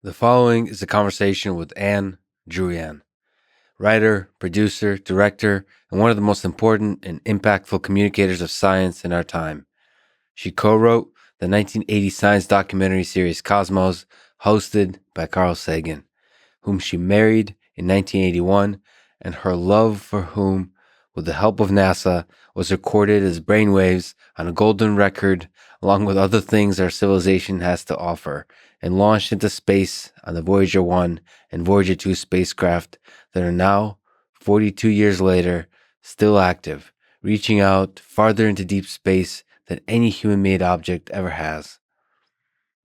The following is a conversation with Druyan, writer, producer, director, and one of the most important and impactful communicators of science in our time. She co-wrote the 1980 science documentary series Cosmos, hosted by Carl Sagan, whom she married in 1981, and her love for whom, with the help of NASA, was recorded as brainwaves on a golden record, along with other things our civilization has to offer, and launched into space on the Voyager 1 and Voyager 2 spacecraft that are now, 42 years later, still active, reaching out farther into deep space than any human-made object ever has.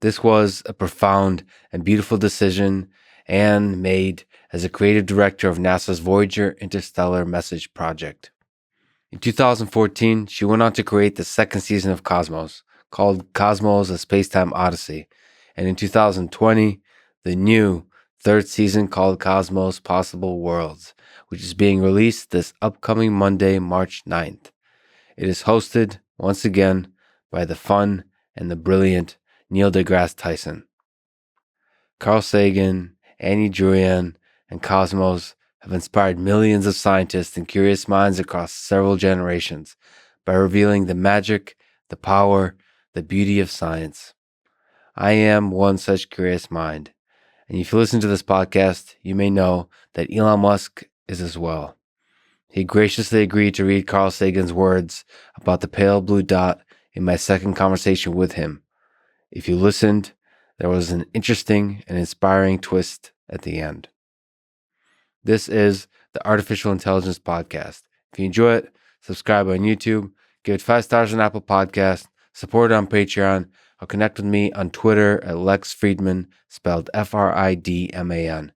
This was a profound and beautiful decision Anne made as a creative director of NASA's Voyager Interstellar Message Project. In 2014, she went on to create the second season of Cosmos, called Cosmos: A Spacetime Odyssey, and in 2020, the new third season called Cosmos: Possible Worlds, which is being released this upcoming Monday, March 9th. It is hosted, once again, by the fun and the brilliant Neil deGrasse Tyson. Carl Sagan, Druyan, and Cosmos have inspired millions of scientists and curious minds across several generations by revealing the magic, the power, the beauty of science. I am one such curious mind, and if you listen to this podcast, you may know that Elon Musk is as well. He graciously agreed to read Carl Sagan's words about the pale blue dot in my second conversation with him. If you listened, there was an interesting and inspiring twist at the end. This is the Artificial Intelligence Podcast. If you enjoy it, subscribe on YouTube, give it 5 stars on Apple Podcasts, support it on Patreon, or connect with me on Twitter at Lex Fridman, spelled Fridman.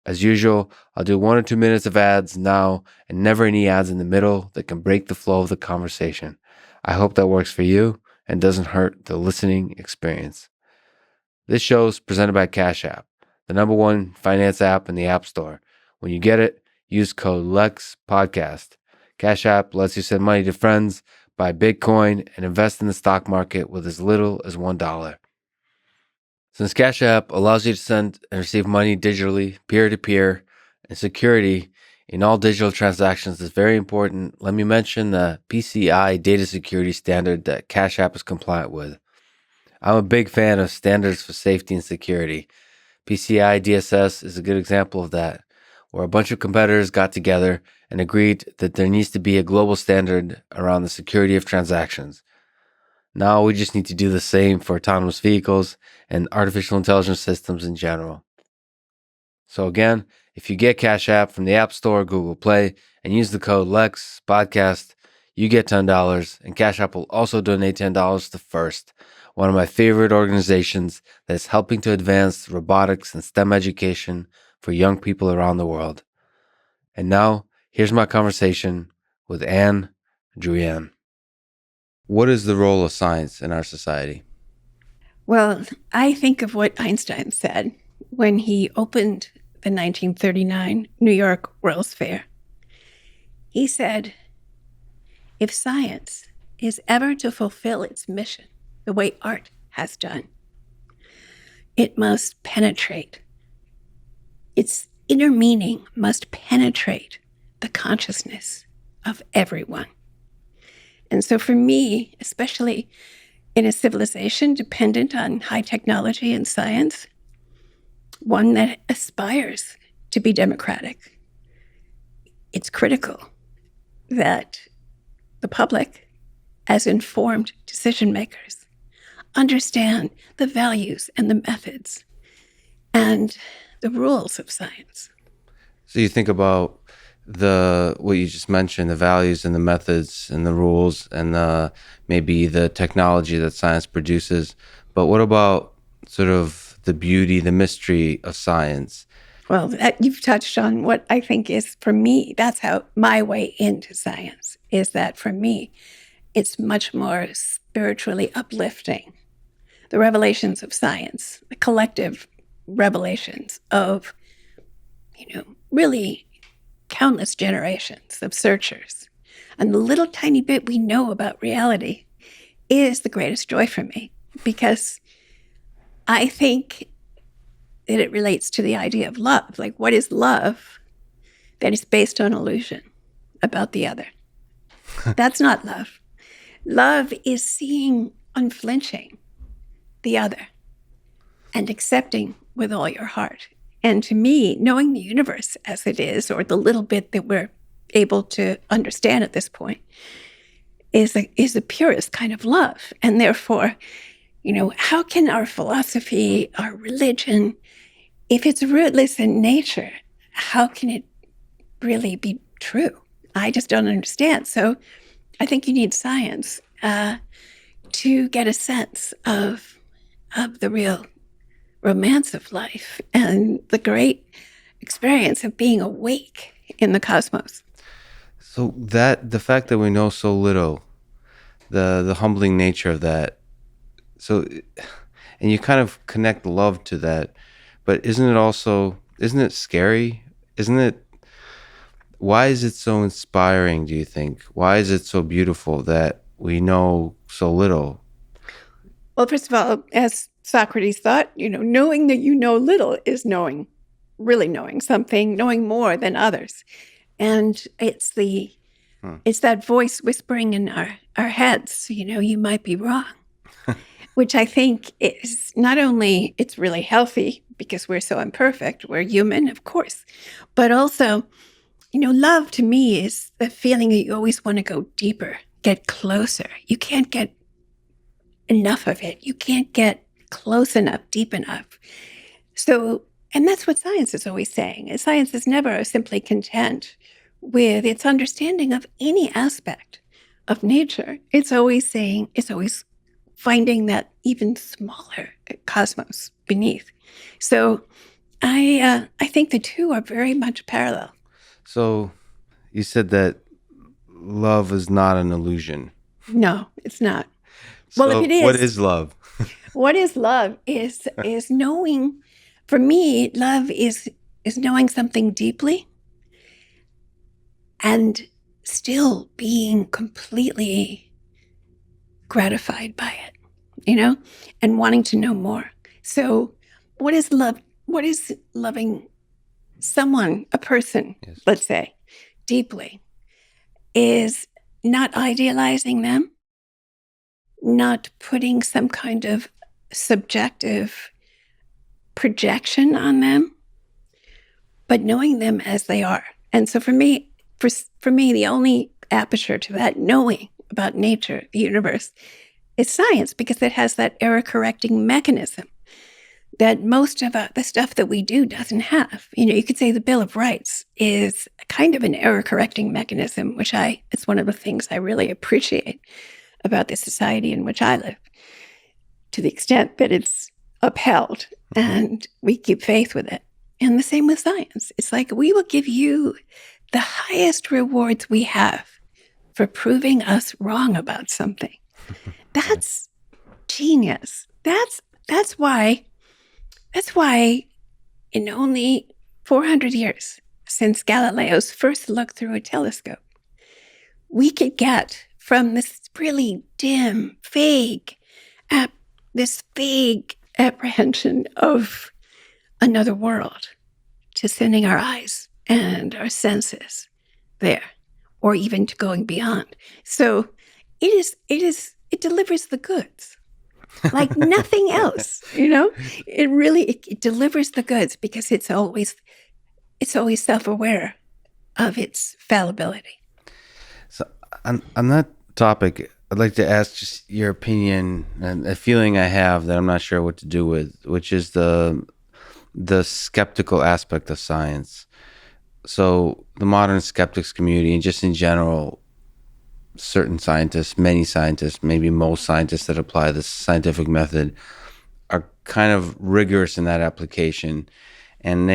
As usual, I'll do 1 or 2 minutes of ads now and never any ads in the middle that can break the flow of the conversation. I hope that works for you and doesn't hurt the listening experience. This show is presented by Cash App, the #1 finance app in the App Store. When you get it, use code LEXPODCAST. Cash App lets you send money to friends, buy Bitcoin, and invest in the stock market with as little as $1. Since Cash App allows you to send and receive money digitally, peer-to-peer, and security in all digital transactions is very important, let me mention the PCI data security standard that Cash App is compliant with. I'm a big fan of standards for safety and security. PCI DSS is a good example of that, where a bunch of competitors got together and agreed that there needs to be a global standard around the security of transactions. Now we just need to do the same for autonomous vehicles and artificial intelligence systems in general. So again, if you get Cash App from the App Store or Google Play and use the code LEXPODCAST, you get $10, and Cash App will also donate $10 to FIRST, one of my favorite organizations that is helping to advance robotics and STEM education for young people around the world. And now, here's my conversation with Druyan. What is the role of science in our society? Well, I think of what Einstein said when he opened the 1939 New York World's Fair. He said, if science is ever to fulfill its mission the way art has done, it must penetrate. Its inner meaning must penetrate the consciousness of everyone. And so for me, especially in a civilization dependent on high technology and science, one that aspires to be democratic, it's critical that the public, as informed decision makers, understand the values and the methods and the rules of science. So you think about what you just mentioned, the values and the methods and the rules and maybe the technology that science produces. But what about sort of the beauty, the mystery of science? Well, you've touched on what I think is, for me, that's how my way into science is, that for me, it's much more spiritually uplifting. The revelations of science, the collective revelations of, really countless generations of searchers. And the little tiny bit we know about reality is the greatest joy for me, because I think that it relates to the idea of love. Like, what is love that is based on illusion about the other? That's not love. Love is seeing unflinching the other and accepting with all your heart. And to me, knowing the universe as it is, or the little bit that we're able to understand at this point, is the purest kind of love. And therefore, how can our philosophy, our religion, if it's rootless in nature, how can it really be true? I just don't understand. So I think you need science to get a sense of the real romance of life and the great experience of being awake in the cosmos. So the fact that we know so little, the humbling nature of that. So, and you kind of connect love to that, but isn't it scary? Why is it so inspiring, do you think? Why is it so beautiful that we know so little? Well, first of all, as Socrates thought, knowing that you know little is really knowing something, knowing more than others. And it's that voice whispering in our heads, you might be wrong, which I think is not only, it's really healthy because we're so imperfect, we're human, of course, but also, love to me is the feeling that you always want to go deeper, get closer. You can't get enough of it. You can't get close enough, deep enough. So, and that's what science is always saying. Science is never simply content with its understanding of any aspect of nature. It's always finding that even smaller cosmos beneath. So I think the two are very much parallel. So you said that love is not an illusion. No, it's not. So well, if it is, what is love? What is love is knowing. For me, love is knowing something deeply and still being completely gratified by it, and wanting to know more. So what is love? What is loving someone, a person, Yes. let's say, deeply, is not idealizing them, not putting some kind of subjective projection on them, but knowing them as they are. And so for me, the only aperture to that knowing about nature, the universe, is science, because it has that error-correcting mechanism that most of the stuff that we do doesn't have. You could say the Bill of Rights is kind of an error-correcting mechanism, it's one of the things I really appreciate about the society in which I live, to the extent that it's upheld and we keep faith with it. And the same with science. It's like, we will give you the highest rewards we have for proving us wrong about something. That's genius. That's why in only 400 years since Galileo's first look through a telescope, we could get from this really dim, vague apprehension of another world to sending our eyes and our senses there, or even to going beyond. So it delivers the goods like nothing else. It delivers the goods because it's always self-aware of its fallibility. So on that topic, I'd like to ask just your opinion and a feeling I have that I'm not sure what to do with, which is the skeptical aspect of science. So the modern skeptics community, and just in general, certain scientists, many scientists, maybe most scientists that apply this scientific method, are kind of rigorous in that application, and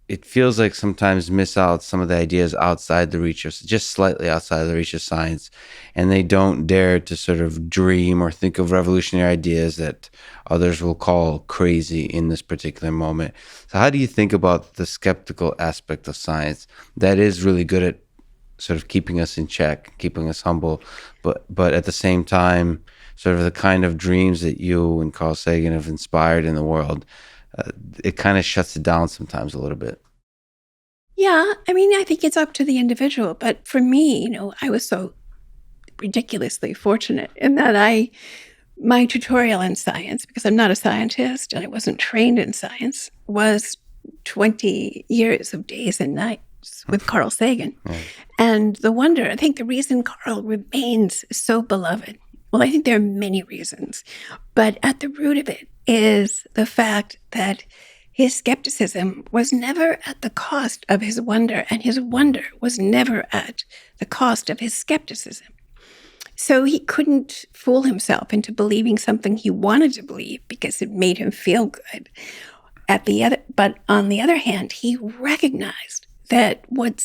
it feels like sometimes miss out some of the ideas outside the reach of, just slightly outside of the reach of science, and they don't dare to sort of dream or think of revolutionary ideas that others will call crazy in this particular moment. So how do you think about the skeptical aspect of science that is really good at sort of keeping us in check, keeping us humble, but at the same time, sort of the kind of dreams that you and Carl Sagan have inspired in the world? it kind of shuts it down sometimes a little bit. Yeah, I mean, I think it's up to the individual. But for me, I was so ridiculously fortunate in that my tutorial in science, because I'm not a scientist and I wasn't trained in science, was 20 years of days and nights with Carl Sagan. And I think the reason Carl remains so beloved, well, I think there are many reasons, but at the root of it is the fact that his skepticism was never at the cost of his wonder, and his wonder was never at the cost of his skepticism. So he couldn't fool himself into believing something he wanted to believe because it made him feel good. But on the other hand, he recognized that what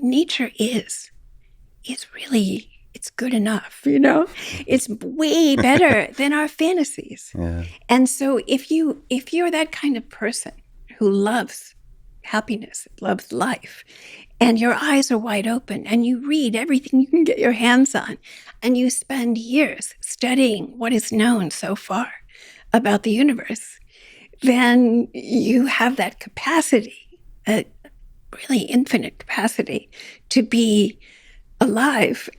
nature is really, it's good enough, It's way better than our fantasies. Yeah. And so if you're that kind of person who loves happiness, loves life, and your eyes are wide open and you read everything you can get your hands on, and you spend years studying what is known so far about the universe, then you have that capacity, a really infinite capacity to be alive,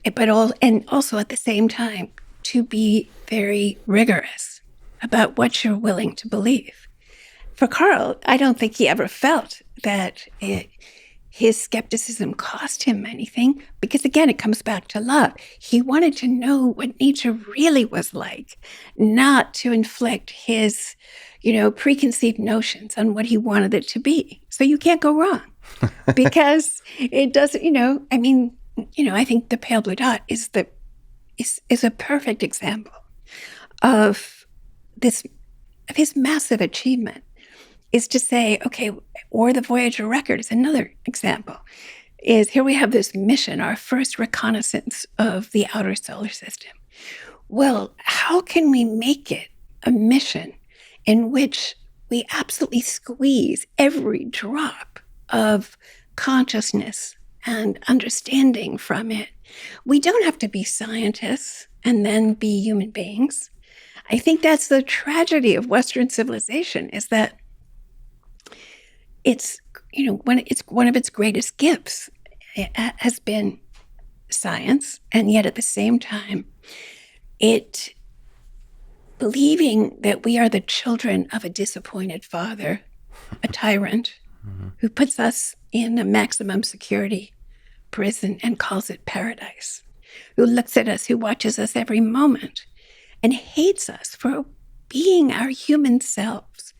and also at the same time to be very rigorous about what you're willing to believe. For Carl, I don't think he ever felt that his skepticism cost him anything, because again, it comes back to love. He wanted to know what nature really was like, not to inflict his, preconceived notions on what he wanted it to be. So you can't go wrong, because it doesn't, I think The Pale Blue Dot is a perfect example of his massive achievement. Is to say, okay, or the Voyager record is another example, is here we have this mission, our first reconnaissance of the outer solar system. Well, how can we make it a mission in which we absolutely squeeze every drop of consciousness and understanding from it? We don't have to be scientists and then be human beings. I think that's the tragedy of Western civilization, is that it's one of its greatest gifts has been science, and yet at the same time, it believing that we are the children of a disappointed father, a tyrant, who puts us in a maximum security prison and calls it paradise, who looks at us, who watches us every moment, and hates us for being our human selves,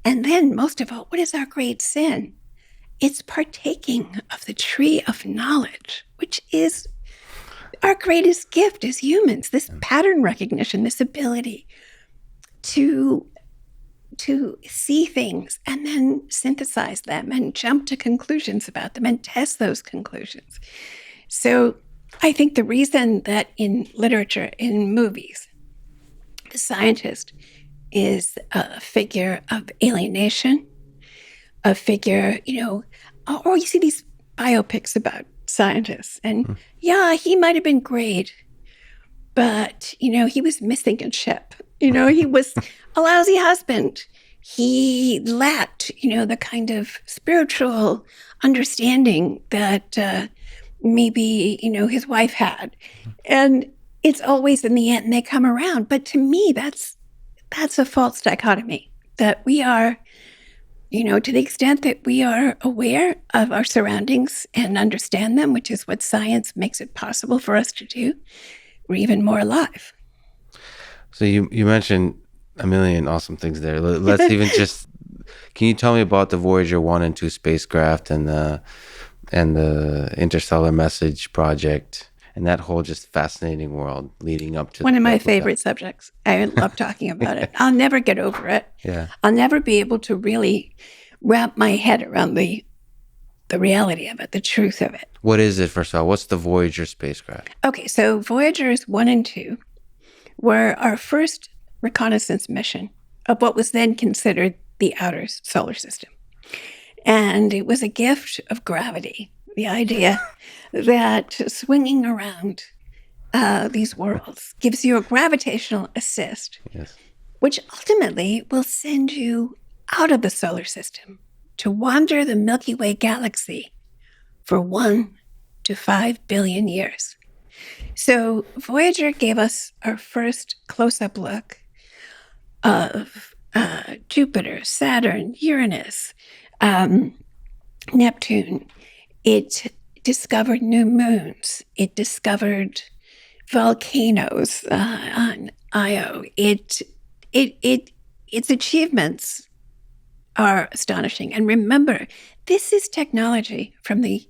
And then, most of all, what is our great sin? It's partaking of the tree of knowledge, which is our greatest gift as humans, this pattern recognition, this ability to see things and then synthesize them and jump to conclusions about them and test those conclusions. So I think the reason that in literature, in movies, the scientist is a figure of alienation, a figure, or you see these biopics about scientists, and he might have been great, but, he was missing a ship. He was a lousy husband. He lacked, the kind of spiritual understanding that maybe, his wife had. And it's always in the end they come around. But to me, that's a false dichotomy, that we are, to the extent that we are aware of our surroundings and understand them, which is what science makes it possible for us to do, we're even more alive. So you mentioned a million awesome things there. Let's even just, can you tell me about the Voyager 1 and 2 spacecraft and the Interstellar Message project and that whole just fascinating world leading up to one of my favorite subjects. I love talking about it. I'll never get over it. Yeah. I'll never be able to really wrap my head around the reality of it, the truth of it. What is it, first of all? What's the Voyager spacecraft? Okay, so Voyagers 1 and 2 were our first reconnaissance mission of what was then considered the outer solar system. And it was a gift of gravity, the idea that swinging around these worlds gives you a gravitational assist. Yes. which ultimately will send you out of the solar system to wander the Milky Way galaxy for 1 to 5 billion years. So Voyager gave us our first close-up look of Jupiter, Saturn, Uranus, Neptune. It discovered new moons. It discovered volcanoes on Io. Its achievements are astonishing. And remember, this is technology from the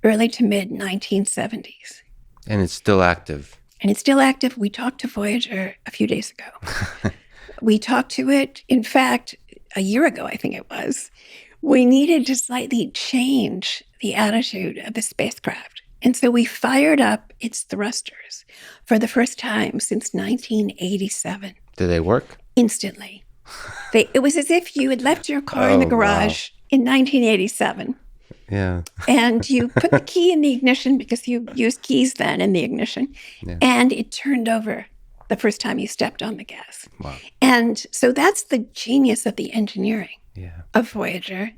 early to mid 1970s. And it's still active. And it's still active. We talked to Voyager a few days ago. We talked to it, in fact, a year ago, I think it was. We needed to slightly change the attitude of the spacecraft. And so we fired up its thrusters for the first time since 1987. Do they work? Instantly. It was as if you had left your car in the garage in 1987. Yeah. And you put the key in the ignition because you used keys then in the ignition. Yeah. And it turned over the first time you stepped on the gas. Wow. And so that's the genius of the engineering of Voyager.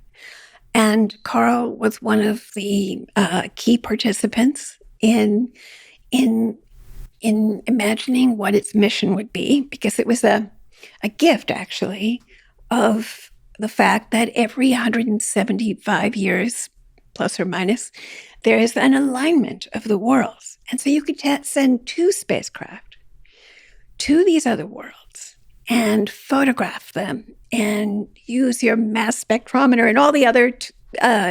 And Carl was one of the key participants in imagining what its mission would be, because it was a gift, actually, of the fact that every 175 years, plus or minus, there is an alignment of the worlds. And so you could send 2 spacecraft to these other worlds and photograph them and use your mass spectrometer and all the other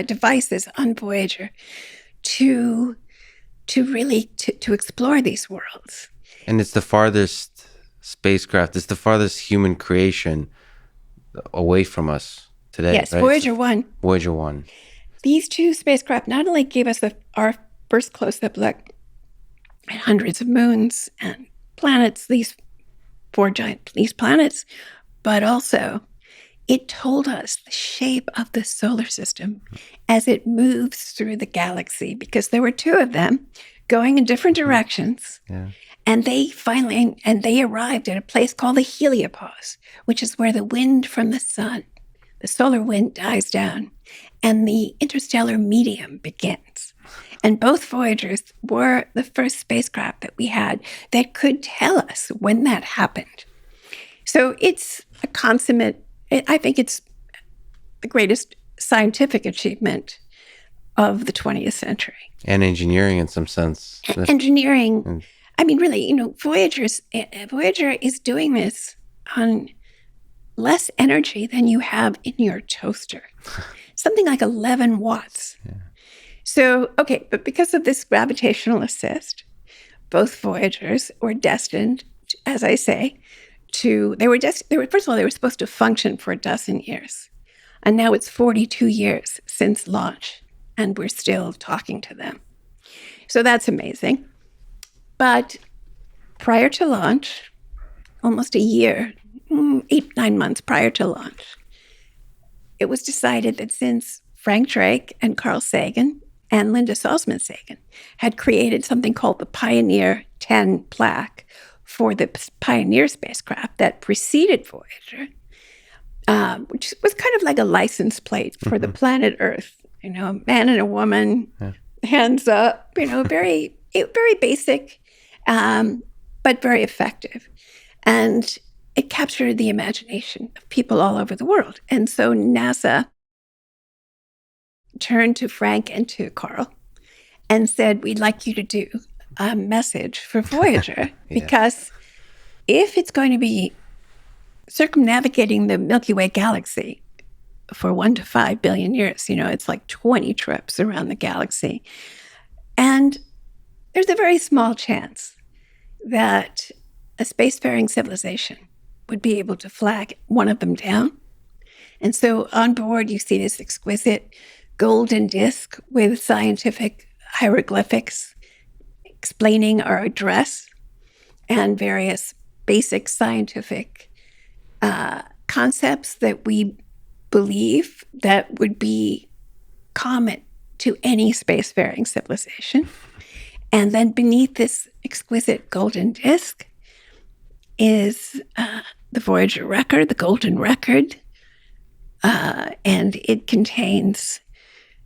devices on Voyager to really explore these worlds. And it's the farthest spacecraft, it's the farthest human creation away from us today. Yes, right? Voyager 1. Voyager 1. These 2 spacecraft not only gave us our first close-up look at hundreds of moons and planets, these planets, but also it told us the shape of the solar system as it moves through the galaxy, because there were 2 of them going in different directions. Yeah. And they arrived at a place called the heliopause, which is where the wind from the sun, the solar wind, dies down and the interstellar medium begins. And both Voyagers were the first spacecraft that we had that could tell us when that happened. So it's a consummate, I think it's the greatest scientific achievement of the 20th century. And engineering in some sense. Engineering. I mean, really, Voyager is doing this on less energy than you have in your toaster. Something like 11 watts. Yeah. So, okay, but because of this gravitational assist, both Voyagers were destined, as I say, they were first of all, they were supposed to function for 12 years. And now it's 42 years since launch, and we're still talking to them. So that's amazing. But prior to launch, almost a year, 8-9 months prior to launch, it was decided that since Frank Drake and Carl Sagan and Linda Salzman Sagan had created something called the Pioneer 10 plaque for the Pioneer spacecraft that preceded Voyager, which was kind of like a license plate for the planet Earth, a man and a woman, hands up, very basic, but very effective. And it captured the imagination of people all over the world. And so NASA turned to Frank and to Carl and said, we'd like you to do a message for Voyager, because if it's going to be circumnavigating the Milky Way galaxy for 1 to 5 billion years, it's like 20 trips around the galaxy. And there's a very small chance that a spacefaring civilization would be able to flag one of them down. And so on board, you see this exquisite golden disc with scientific hieroglyphics explaining our address and various basic scientific concepts that we believe that would be common to any spacefaring civilization. And then beneath this exquisite golden disc is the Voyager record, the golden record, and it contains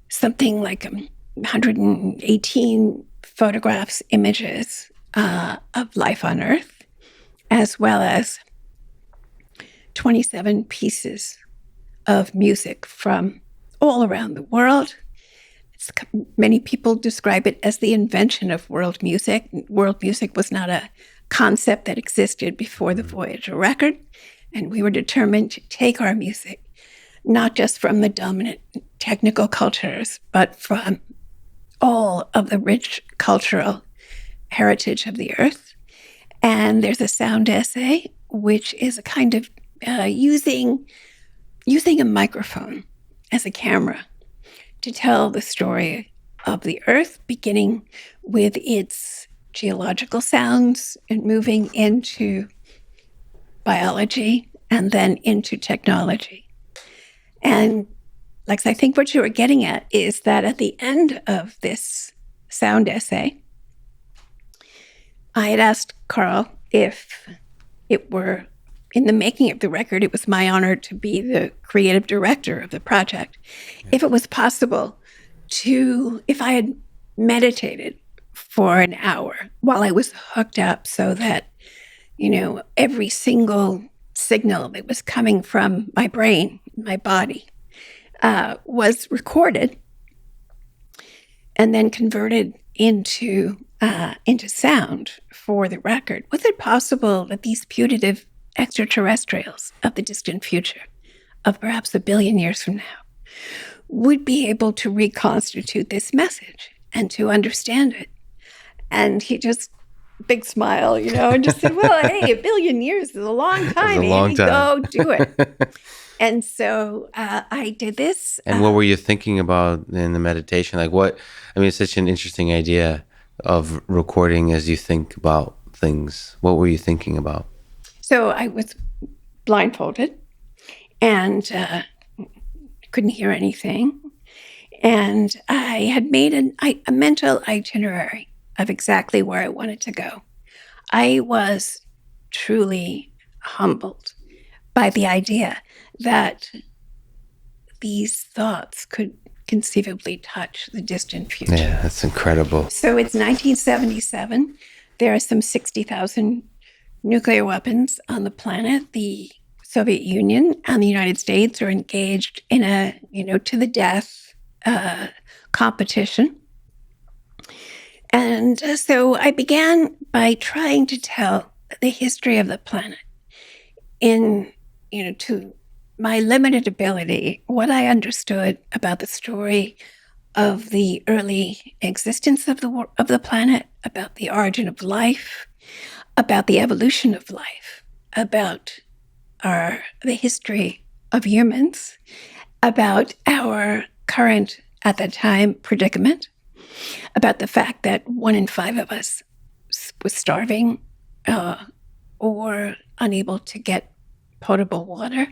something like 118 photographs, images of life on Earth, as well as 27 pieces of music from all around the world. Many people describe it as the invention of world music. World music was not a concept that existed before the Voyager record, and we were determined to take our music not just from the dominant technical cultures, but from all of the rich cultural heritage of the Earth. And there's a sound essay, which is a kind of using a microphone as a camera to tell the story of the Earth, beginning with its geological sounds and moving into biology and then into technology. And Lex, I think what you were getting at is that at the end of this sound essay, I had asked Carl if it were, in the making of the record, it was my honor to be the creative director of the project. If it was possible if I had meditated for an hour while I was hooked up so that, every single signal that was coming from my brain, my body, was recorded and then converted into sound for the record. Was it possible that these putative extraterrestrials of the distant future, of perhaps 1 billion years from now, would be able to reconstitute this message and to understand it? And he just, big smile, and just said, well, hey, 1 billion years is a long time. It's a long time. Go do it. And so I did this. And what were you thinking about in the meditation? It's such an interesting idea of recording as you think about things. What were you thinking about? So I was blindfolded and couldn't hear anything. And I had made a mental itinerary of exactly where I wanted to go. I was truly humbled by the idea that these thoughts could conceivably touch the distant future. Yeah, that's incredible. So it's 1977. There are some 60,000 nuclear weapons on the planet. The Soviet Union and the United States are engaged in a, to the death competition. And so I began by trying to tell the history of the planet in, to my limited ability, what I understood about the story of the early existence of the planet, about the origin of life, about the evolution of life, about the history of humans, about our current, at that time, predicament, about the fact that 1 in 5 of us was starving or unable to get potable water.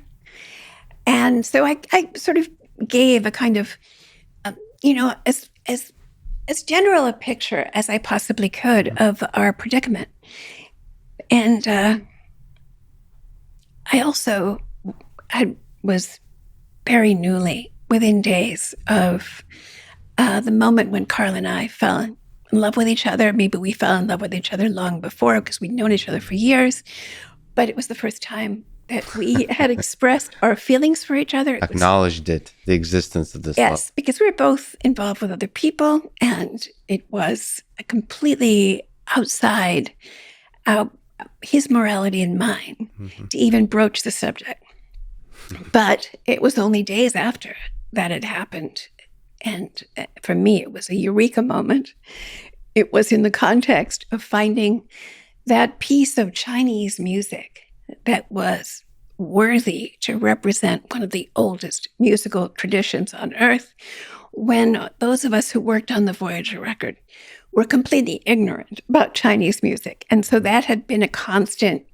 And so I sort of gave a kind of, as general a picture as I possibly could of our predicament. And I also was very newly, within days of the moment when Carl and I fell in love with each other. Maybe we fell in love with each other long before because we'd known each other for years. But it was the first time that we had expressed our feelings for each other. Acknowledged the existence of this love. Yes, because we were both involved with other people, and it was completely outside his morality and mine to even broach the subject. But it was only days after that had happened. And for me, it was a eureka moment. It was in the context of finding that piece of Chinese music that was worthy to represent one of the oldest musical traditions on Earth, when those of us who worked on the Voyager record were completely ignorant about Chinese music. And so that had been a constant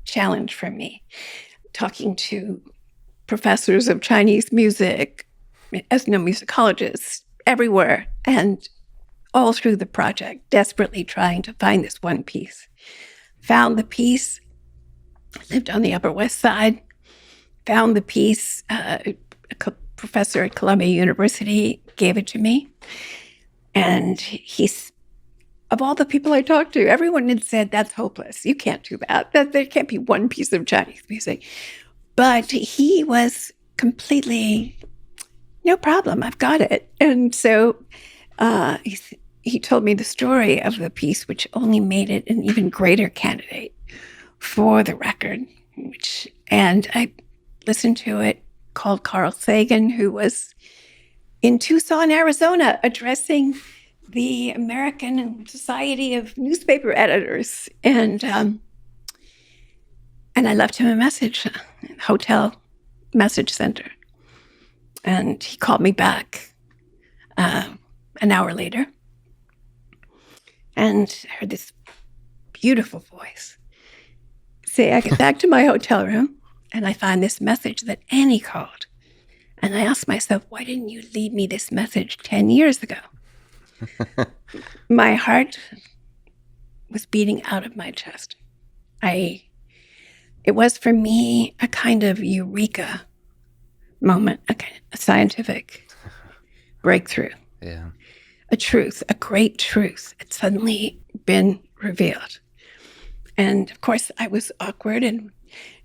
challenge for me, talking to professors of Chinese music, ethnomusicologists everywhere, and all through the project, desperately trying to find this one piece. Found the piece, lived on the Upper West Side, found the piece. A professor at Columbia University gave it to me. And he's, of all the people I talked to, everyone had said, that's hopeless. You can't do that. There can't be one piece of Chinese music. But he was completely, no problem, I've got it. And so he told me the story of the piece, which only made it an even greater candidate for the record. And I listened to it, called Carl Sagan, who was in Tucson, Arizona, addressing the American Society of Newspaper Editors. And I left him a message, hotel message center. And he called me back an hour later. And I heard this beautiful voice say, I get back to my hotel room and I find this message that Annie called. And I asked myself, why didn't you leave me this message 10 years ago? My heart was beating out of my chest. It was for me a kind of eureka moment, a scientific breakthrough. Yeah. A truth, a great truth had suddenly been revealed. And of course, I was awkward and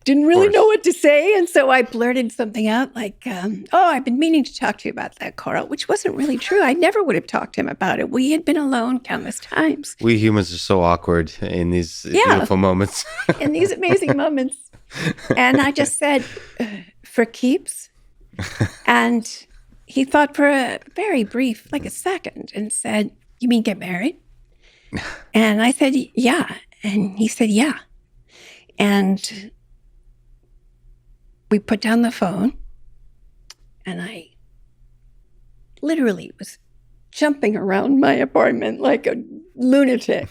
didn't really know what to say. And so I blurted something out like, I've been meaning to talk to you about that, Carl, which wasn't really true. I never would have talked to him about it. We had been alone countless times. We humans are so awkward in these beautiful moments. In these amazing moments. And I just said, for keeps. And he thought for a very brief, like a second, and said, you mean get married? And I said, yeah. And he said, yeah. And we put down the phone, and I literally was jumping around my apartment like a lunatic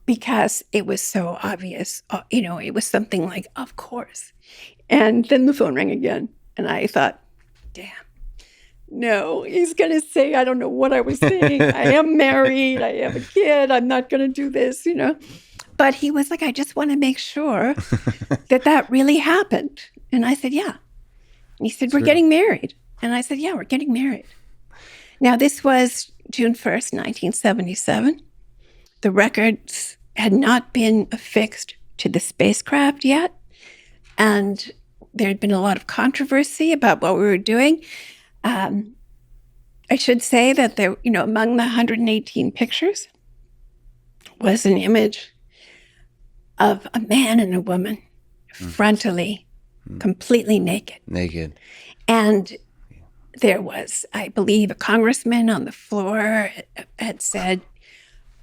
because it was so obvious. It was something like, of course. And then the phone rang again, and I thought, damn. No, he's going to say, I don't know what I was saying. I am married. I have a kid. I'm not going to do this, But he was like, I just want to make sure that really happened. And I said, yeah. And he said, we're getting married. And I said, yeah, we're getting married. Now, this was June 1st, 1977. The records had not been affixed to the spacecraft yet. And there had been a lot of controversy about what we were doing. I should say that there, among the 118 pictures was an image of a man and a woman frontally, completely naked. And there was, I believe, a congressman on the floor had said,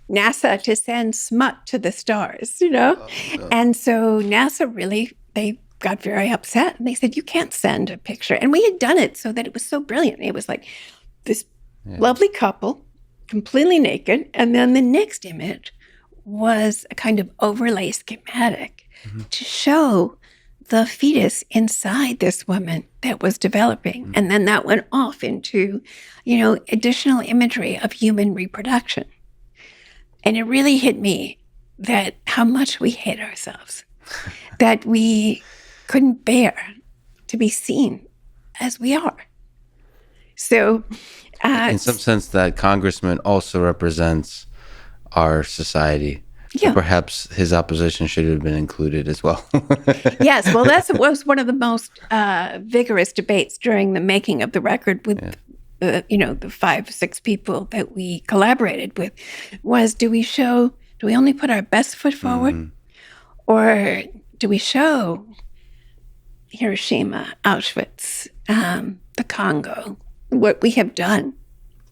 NASA to send smut to the stars, Oh, no. And so NASA really, they got very upset. And they said, you can't send a picture. And we had done it so that it was so brilliant. It was like this lovely couple, completely naked. And then the next image was a kind of overlay schematic to show the fetus inside this woman that was developing. And then that went off into, additional imagery of human reproduction. And it really hit me that how much we hate ourselves, that we couldn't bear to be seen as we are. So, in some sense, that congressman also represents our society. Yeah. So perhaps his opposition should have been included as well. Yes, well, that was one of the most vigorous debates during the making of the record with, the 5-6 people that we collaborated with, was do we only put our best foot forward, or do we show Hiroshima, Auschwitz, the Congo, what we have done?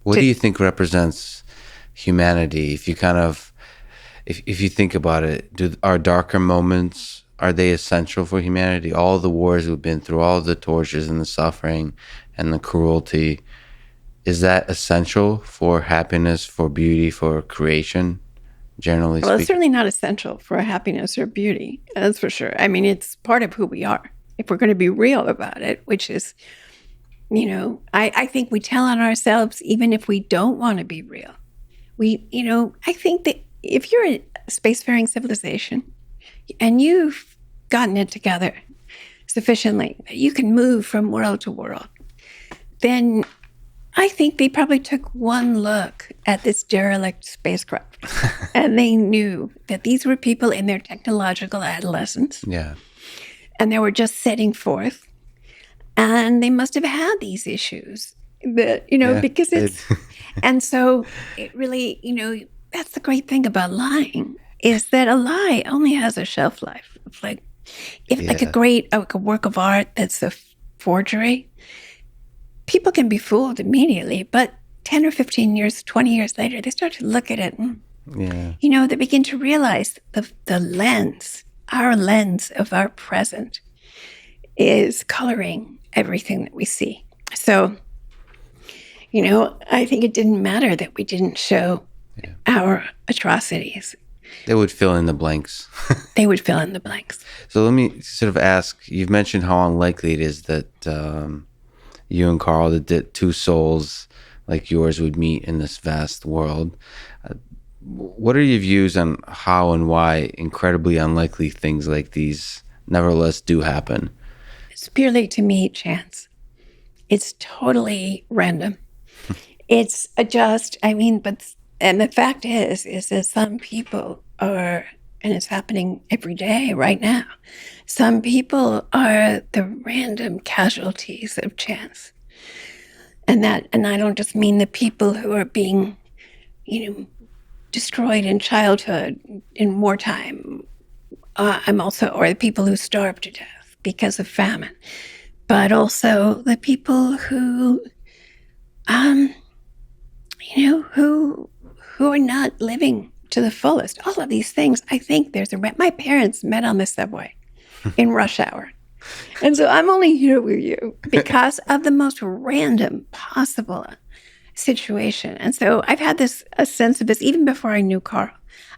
What do you think represents humanity? If you if you think about it, our darker moments, are they essential for humanity? All the wars we've been through, all the tortures and the suffering and the cruelty, is that essential for happiness, for beauty, for creation, generally speaking? Well, it's certainly not essential for happiness or beauty, that's for sure. I mean, it's part of who we are, if we're going to be real about it, which is, I think we tell on ourselves even if we don't want to be real. I think that if you're a spacefaring civilization and you've gotten it together sufficiently that you can move from world to world, then I think they probably took one look at this derelict spacecraft and they knew that these were people in their technological adolescence. Yeah. And they were just setting forth. And they must have had these issues that, because it's, and so it really, that's the great thing about lying is that a lie only has a shelf life. Like a work of art that's a forgery, people can be fooled immediately, but 10 or 15 years, 20 years later, they start to look at it and, they begin to realize the lens, our lens of our present is coloring everything that we see. So, I think it didn't matter that we didn't show our atrocities. They would fill in the blanks. They would fill in the blanks. So let me sort of ask, you've mentioned how unlikely it is that you and Carl, that two souls like yours would meet in this vast world. What are your views on how and why incredibly unlikely things like these nevertheless do happen? It's purely, to me, chance. It's totally random. It's and the fact is that some people are, and it's happening every day right now, some people are the random casualties of chance. And I don't just mean the people who are being, destroyed in childhood, in wartime. I'm also, or the people who starve to death because of famine, but also the people who, who are not living to the fullest. All of these things, I think my parents met on the subway in rush hour. And so I'm only here with you because of the most random possible situation. And so I've had a sense of this even before I knew Carl.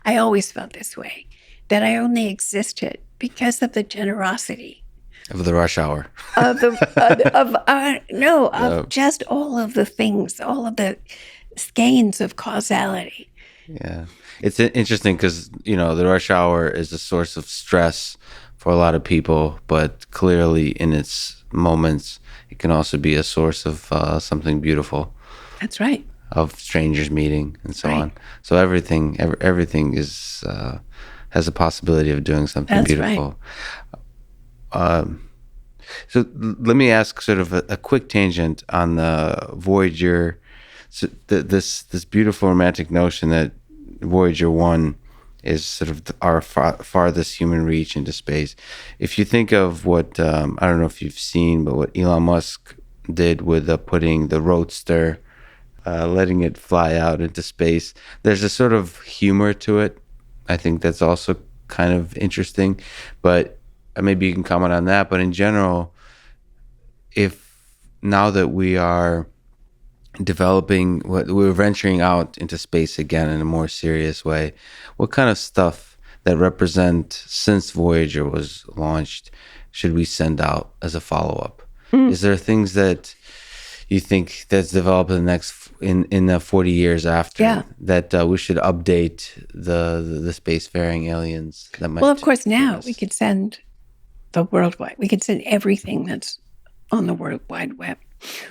I always felt this way, that I only existed because of the generosity of the rush hour, just all of the things, all of the skeins of causality. Yeah, it's interesting because the rush hour is a source of stress for a lot of people, but clearly in its moments, it can also be a source of something beautiful. That's right. Of strangers meeting and so on. So everything is has a possibility of doing something That's beautiful. Right. So let me ask sort of a quick tangent on the Voyager. So this beautiful romantic notion that Voyager 1 is sort of our farthest human reach into space. If you think of what, I don't know if you've seen, but what Elon Musk did with putting the Roadster, letting it fly out into space, there's a sort of humor to it. I think that's also kind of interesting, but maybe you can comment on that. But in general, if now that we are we're venturing out into space again in a more serious way, what kind of stuff that represent since Voyager was launched should we send out as a follow-up? Is there things that you think that's developed in the 40 years after that we should update the spacefaring aliens that might? Well, of course, now we could send the worldwide. We could send everything that's on the World Wide Web.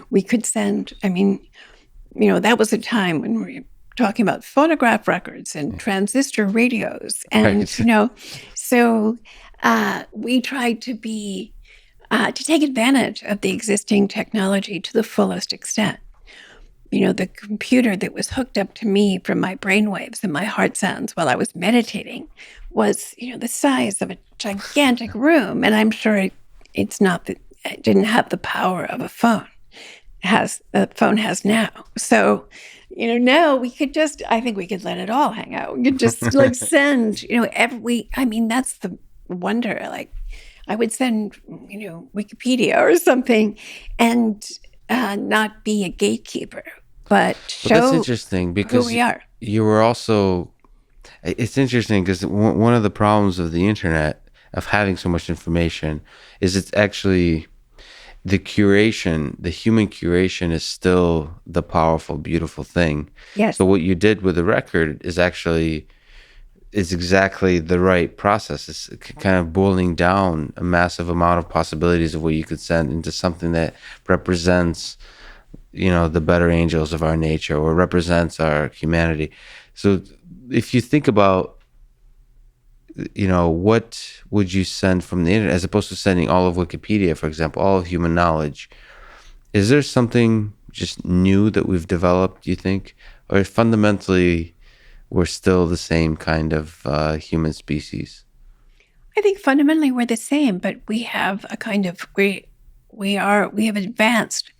We could send, that was a time when we were talking about phonograph records and transistor radios. And, so we tried to take advantage of the existing technology to the fullest extent. The computer that was hooked up to me from my brainwaves and my heart sounds while I was meditating was, the size of a gigantic room. And I'm sure it didn't have the power of a phone. The phone has now. So, now we could I think we could let it all hang out. We could just send, that's the wonder. Like I would send, Wikipedia or something and not be a gatekeeper, but show that's interesting because who we are. You were also, it's interesting because one of the problems of the internet, of having so much information, is it's actually the human curation is still the powerful, beautiful thing. Yes. So what you did with the record is actually is exactly the right process. It's kind of boiling down a massive amount of possibilities of what you could send into something that represents, the better angels of our nature, or represents our humanity. So if you think about, what would you send from the internet as opposed to sending all of Wikipedia, for example, all of human knowledge? Is there something just new that we've developed, do you think? Or fundamentally, we're still the same kind of human species? I think fundamentally we're the same, but we have a kind of we have advanced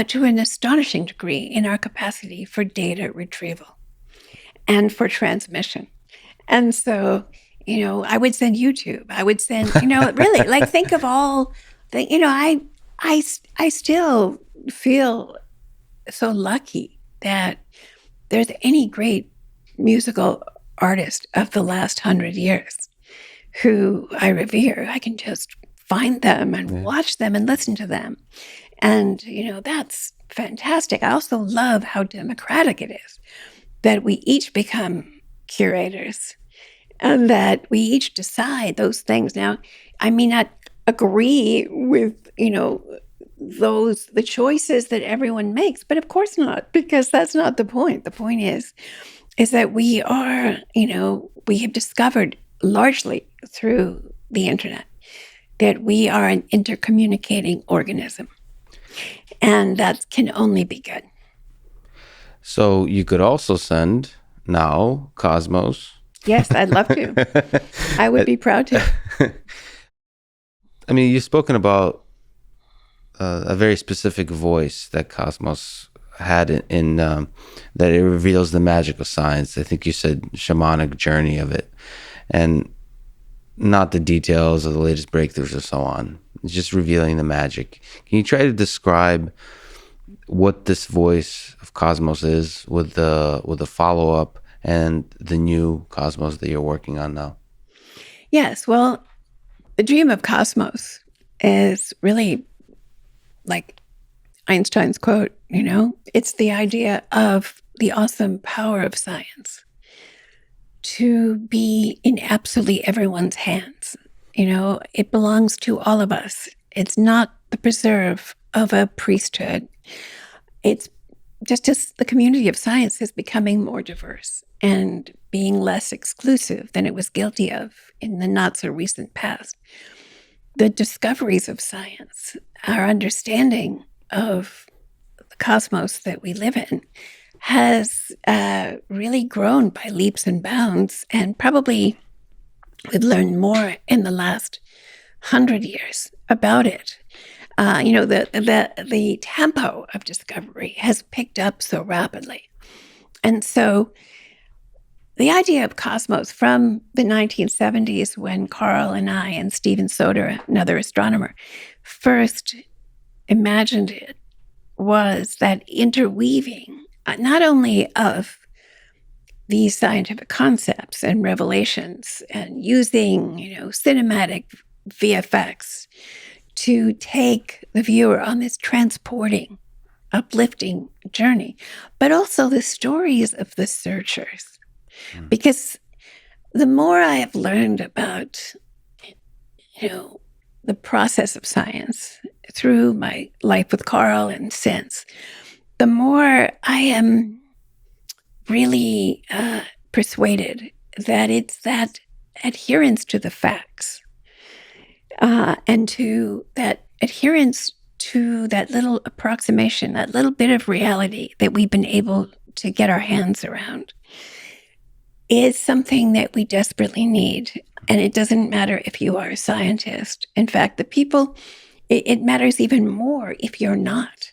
to an astonishing degree in our capacity for data retrieval and for transmission. And so, I would send YouTube. I would send, really, like, think of all the, I still feel so lucky that there's any great musical artist of the last 100 years who I revere. I can just find them and watch them and listen to them. And, that's fantastic. I also love how democratic it is that we each become curators and that we each decide those things. Now, I may not agree with, the choices that everyone makes, but of course not, because that's not the point. The point is that we are, we have discovered largely through the internet that we are an intercommunicating organism. And that can only be good. So you could also send now Cosmos. Yes, I'd love to. I would be proud to. I mean, you've spoken about a very specific voice that Cosmos had in that it reveals the magic of science. I think you said shamanic journey of it, and not the details of the latest breakthroughs or so on. It's just revealing the magic. Can you try to describe what this voice of Cosmos is with the follow-up and the new Cosmos that you're working on now? Yes, well, the dream of Cosmos is really like Einstein's quote, it's the idea of the awesome power of science to be in absolutely everyone's hands. It belongs to all of us. It's not the preserve of a priesthood. It's just as the community of science is becoming more diverse and being less exclusive than it was guilty of in the not so recent past. The discoveries of science, our understanding of the cosmos that we live in, has really grown by leaps and bounds, and probably we've learned more in the last 100 years about it. The tempo of discovery has picked up so rapidly. And so the idea of cosmos from the 1970s, when Carl and I and Stephen Soter, another astronomer, first imagined it, was that interweaving not only of these scientific concepts and revelations and using, cinematic VFX to take the viewer on this transporting, uplifting journey, but also the stories of the searchers. Because the more I have learned about, the process of science through my life with Carl and since, the more I am really persuaded that it's that adherence to the facts and to that adherence to that little approximation, that little bit of reality that we've been able to get our hands around is something that we desperately need. And it doesn't matter if you are a scientist. In fact, it matters even more if you're not.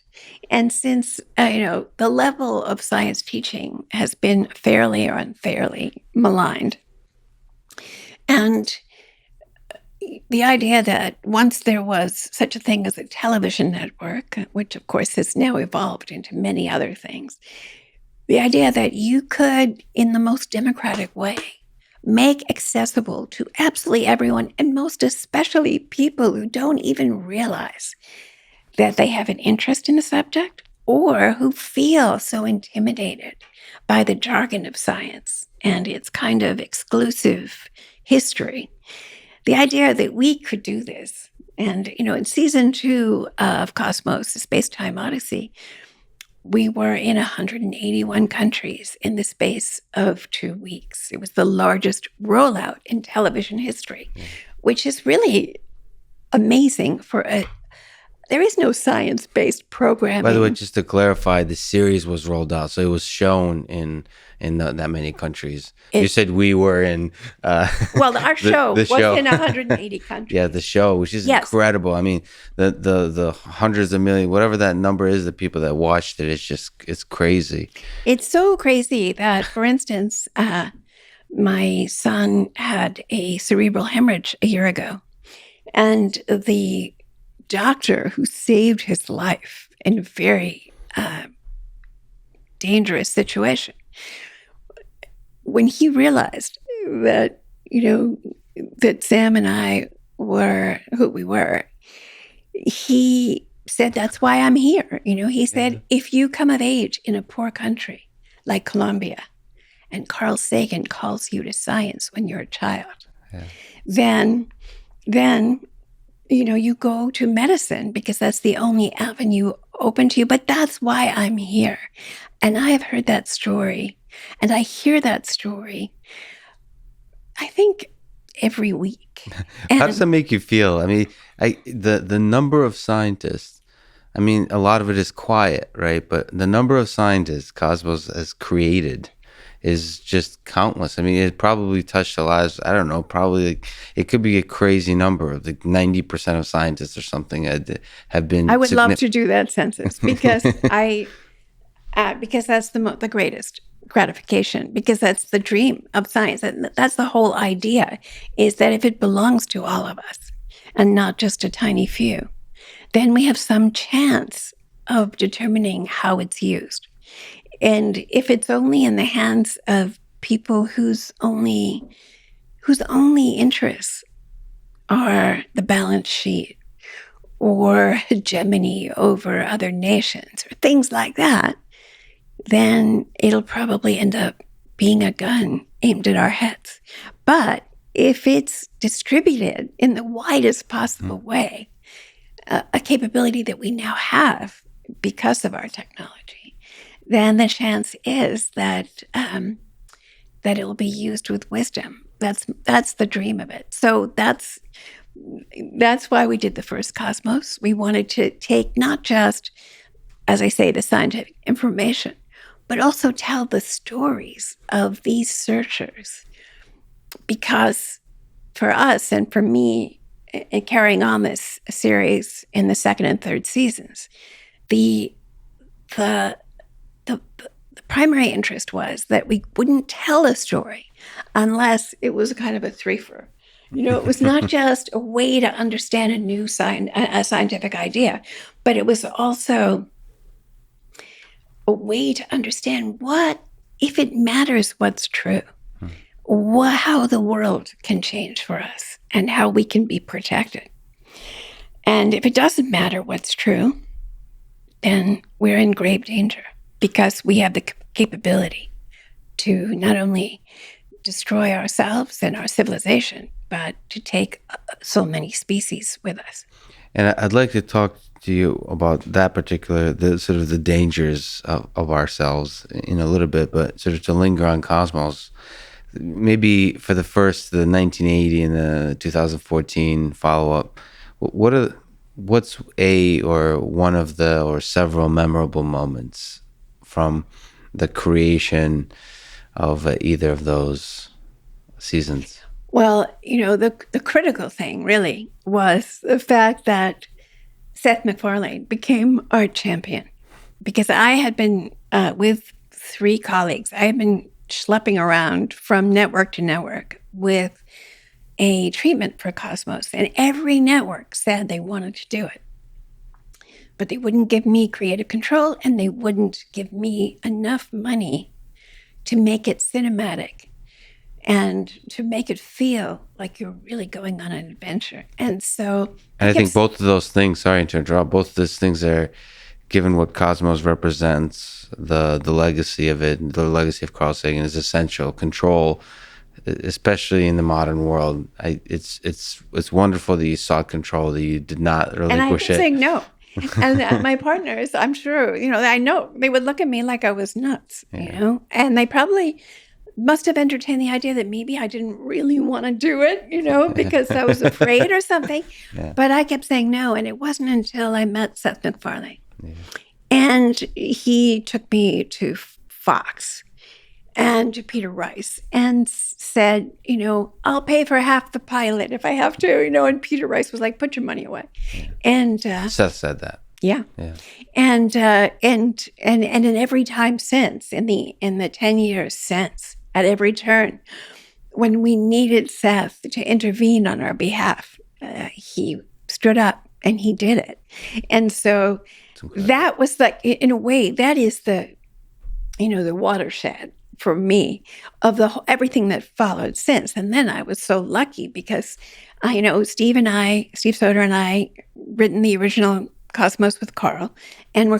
And since, the level of science teaching has been fairly or unfairly maligned, and the idea that once there was such a thing as a television network, which of course has now evolved into many other things, the idea that you could, in the most democratic way, make accessible to absolutely everyone, and most especially people who don't even realize that they have an interest in a subject or who feel so intimidated by the jargon of science and its kind of exclusive history. The idea that we could do this. And, in season 2 of Cosmos, the Spacetime Odyssey, we were in 181 countries in the space of 2 weeks. It was the largest rollout in television history, which is really amazing for there is no science-based programming. By the way, just to clarify, the series was rolled out, so it was shown in that many countries. You said we were in. Well, our show was in 180 countries. Yeah, the show, which is incredible. I mean, the hundreds of millions, whatever that number is, the people that watched it, it's crazy. It's so crazy that, for instance, my son had a cerebral hemorrhage a year ago, and the doctor who saved his life in a very dangerous situation, when he realized that, that Sam and I were who we were, he said, that's why I'm here. He said, if you come of age in a poor country like Colombia, and Carl Sagan calls you to science when you're a child, then you go to medicine because that's the only avenue open to you. But that's why I'm here. And I have heard that story, and I hear that story, I think, every week. How does that make you feel? I mean, the number of scientists, I mean, a lot of it is quiet, right? But the number of scientists Cosmos has created is just countless. I mean, it probably touched the lives, I don't know, probably it could be a crazy number of 90% of scientists or something have been. I would love to do that census because because that's the greatest gratification, because that's the dream of science. That's the whole idea, is that if it belongs to all of us and not just a tiny few, then we have some chance of determining how it's used. And if it's only in the hands of people whose only interests are the balance sheet or hegemony over other nations or things like that, then it'll probably end up being a gun aimed at our heads. But if it's distributed in the widest possible way, a capability that we now have because of our technology, then the chance is that it'll be used with wisdom. That's the dream of it. So that's why we did the first Cosmos. We wanted to take not just, as I say, the scientific information, but also tell the stories of these searchers. Because for us and for me, in carrying on this series in the second and third seasons, the primary interest was that we wouldn't tell a story unless it was kind of a threefer. It was not just a way to understand a new scientific idea, but it was also a way to understand what, if it matters what's true, how the world can change for us and how we can be protected. And if it doesn't matter what's true, then we're in grave danger, because we have the capability to not only destroy ourselves and our civilization, but to take so many species with us. And I'd like to talk to you about that particular, the dangers of ourselves in a little bit, but sort of to linger on Cosmos, maybe for the 1980 and the 2014 follow-up, what's one of the or several memorable moments from the creation of either of those seasons? Well, the critical thing really was the fact that Seth MacFarlane became our champion, because I had been with 3 colleagues. I had been schlepping around from network to network with a treatment for Cosmos, and every network said they wanted to do it. But they wouldn't give me creative control, and they wouldn't give me enough money to make it cinematic and to make it feel like you're really going on an adventure. And so... And I think both of those things, sorry to interrupt, both of those things are given what Cosmos represents, the legacy of it, the legacy of Carl Sagan is essential. Control, especially in the modern world, it's wonderful that you sought control, that you did not relinquish and I kept it. saying no. And my partners, I'm sure, I know they would look at me like I was nuts, and they probably must have entertained the idea that maybe I didn't really want to do it, because I was afraid or something. Yeah. But I kept saying no. And it wasn't until I met Seth MacFarlane. Yeah. And he took me to Fox and to Peter Rice and said, I'll pay for half the pilot if I have to, and Peter Rice was like, put your money away. Yeah. And Seth said that. Yeah. And in every time since, in the 10 years since, at every turn, when we needed Seth to intervene on our behalf, he stood up and he did it. And so that was like, in a way, that is the watershed for me of everything that followed since. And then I was so lucky because, Steve Soder and I written the original Cosmos with Carl, and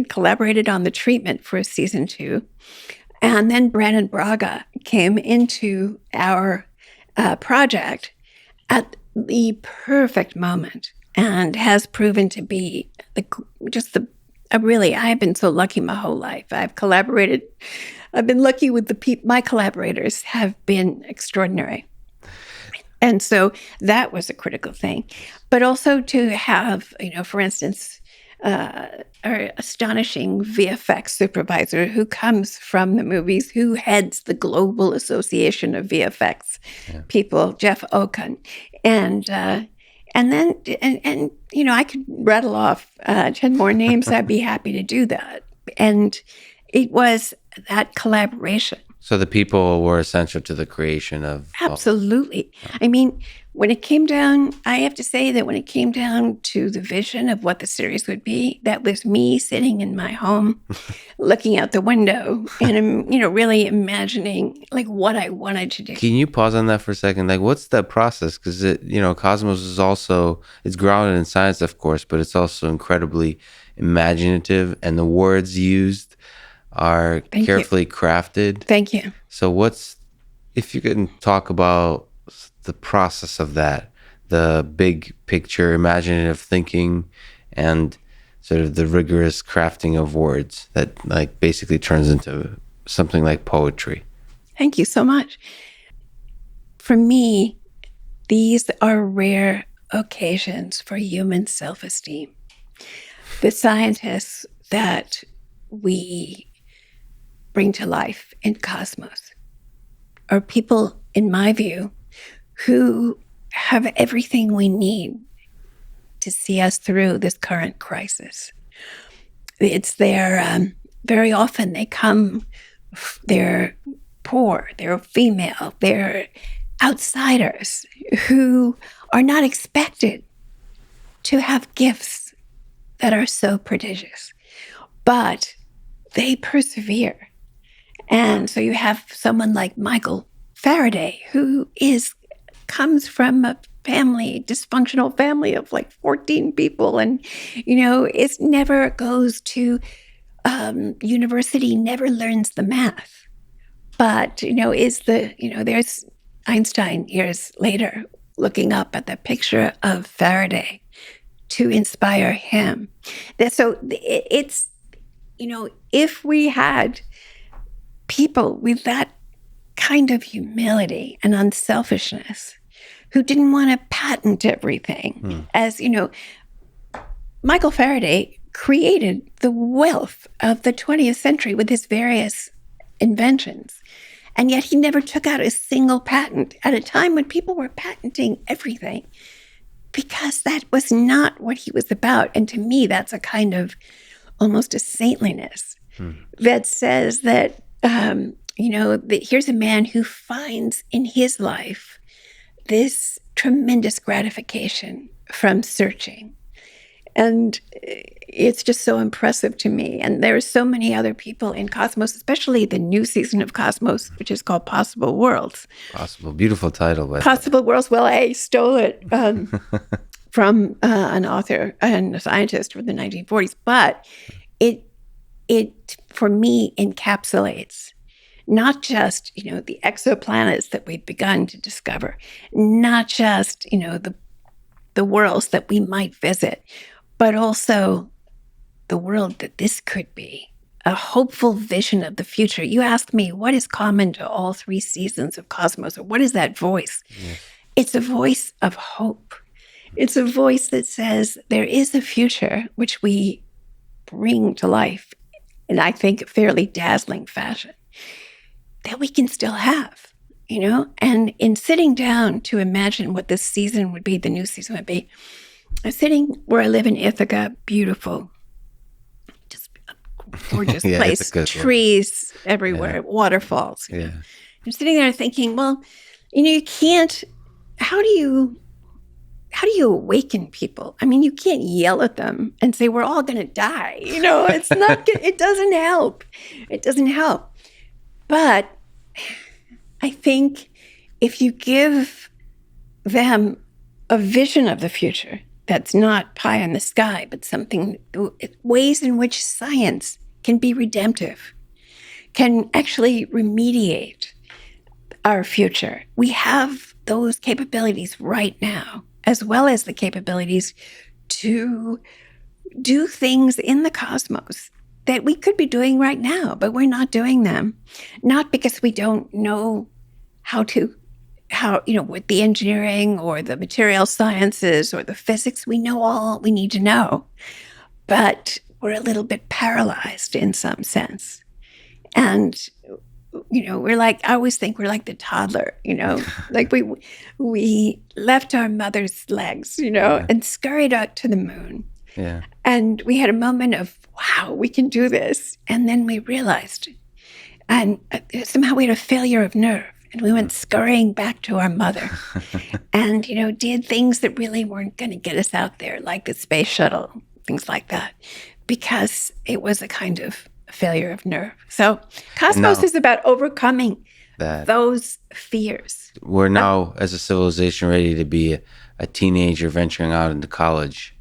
collaborated on the treatment for season 2. And then Brandon Braga came into our project at the perfect moment and has proven to be I've been so lucky my whole life. I've been lucky with my collaborators have been extraordinary. And so that was a critical thing. But also to have, for instance, our astonishing VFX supervisor who comes from the movies, who heads the Global Association of VFX people, Jeff Okan. And then I could rattle off 10 more names. I'd be happy to do that. And it was that collaboration. So the people were essential to the creation of... Absolutely. I mean, when it came down, I have to say that when it came down to the vision of what the series would be, that was me sitting in my home, looking out the window and, really imagining like what I wanted to do. Can you pause on that for a second? Like, what's that process? Because, Cosmos is also, it's grounded in science, of course, but it's also incredibly imaginative, and the words used are carefully crafted. Thank you. So if you can talk about the process of that, the big picture, imaginative thinking, and sort of the rigorous crafting of words that like basically turns into something like poetry. Thank you so much. For me, these are rare occasions for human self-esteem. The scientists that we bring to life in Cosmos are people, in my view, who have everything we need to see us through this current crisis. It's very often they come, they're poor, they're female, they're outsiders who are not expected to have gifts that are so prodigious, but they persevere. And so you have someone like Michael Faraday, who comes from a dysfunctional family of like 14 people, and it never goes to university, never learns the math, but there's Einstein years later looking up at the picture of Faraday to inspire him. So it's if we had people with that kind of humility and unselfishness who didn't want to patent everything. As Michael Faraday created the wealth of the 20th century with his various inventions. And yet he never took out a single patent at a time when people were patenting everything, because that was not what he was about. And to me, that's a kind of almost a saintliness that says that, that here's a man who finds in his life this tremendous gratification from searching. And it's just so impressive to me. And there are so many other people in Cosmos, especially the new season of Cosmos, which is called Possible Worlds. Beautiful title. Possible Worlds. Well, I stole it from an author and a scientist from the 1940s, but it for me encapsulates not just, the exoplanets that we've begun to discover, not just, the worlds that we might visit, but also the world that this could be, a hopeful vision of the future. You asked me, what is common to all three seasons of Cosmos, or what is that voice? Yes. It's a voice of hope. It's a voice that says there is a future which we bring to life in, I think, a fairly dazzling fashion that we can still have, And in sitting down to imagine what this season would be, the new season would be, I'm sitting where I live in Ithaca, beautiful, just a gorgeous place, trees everywhere, waterfalls. Yeah. I'm sitting there thinking, well, you can't, how do you awaken people? I mean, you can't yell at them and say, we're all going to die. It's not, it doesn't help. It doesn't help. But I think if you give them a vision of the future that's not pie in the sky, but something, ways in which science can be redemptive, can actually remediate our future. We have those capabilities right now, as well as the capabilities to do things in the cosmos that we could be doing right now, but we're not doing them. Not because we don't know how, with the engineering or the material sciences or the physics, we know all we need to know, but we're a little bit paralyzed in some sense. And I always think we're like the toddler, like we left our mother's legs, and scurried out to the moon. Yeah. And we had a moment of, wow, we can do this. And then we realized, and somehow we had a failure of nerve. And we went scurrying back to our mother and, did things that really weren't going to get us out there, like the space shuttle, things like that, because it was a kind of failure of nerve. So Cosmos is about overcoming those fears. We're now, as a civilization, ready to be a teenager venturing out into college.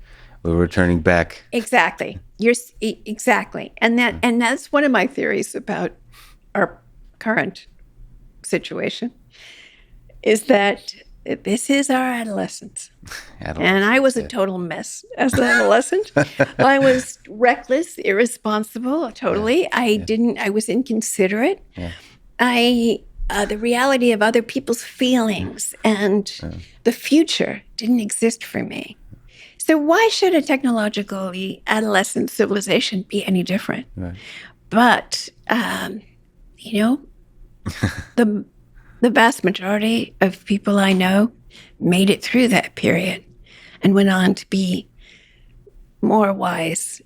We're returning back. Exactly. Exactly. And that's one of my theories about our current situation, is that this is our adolescence. And I was a total mess as an adolescent. I was reckless, irresponsible, totally. Yeah. I was inconsiderate. Yeah. The reality of other people's feelings and the future didn't exist for me. So why should a technologically adolescent civilization be any different? Right. But, the vast majority of people I know made it through that period and went on to be more wise.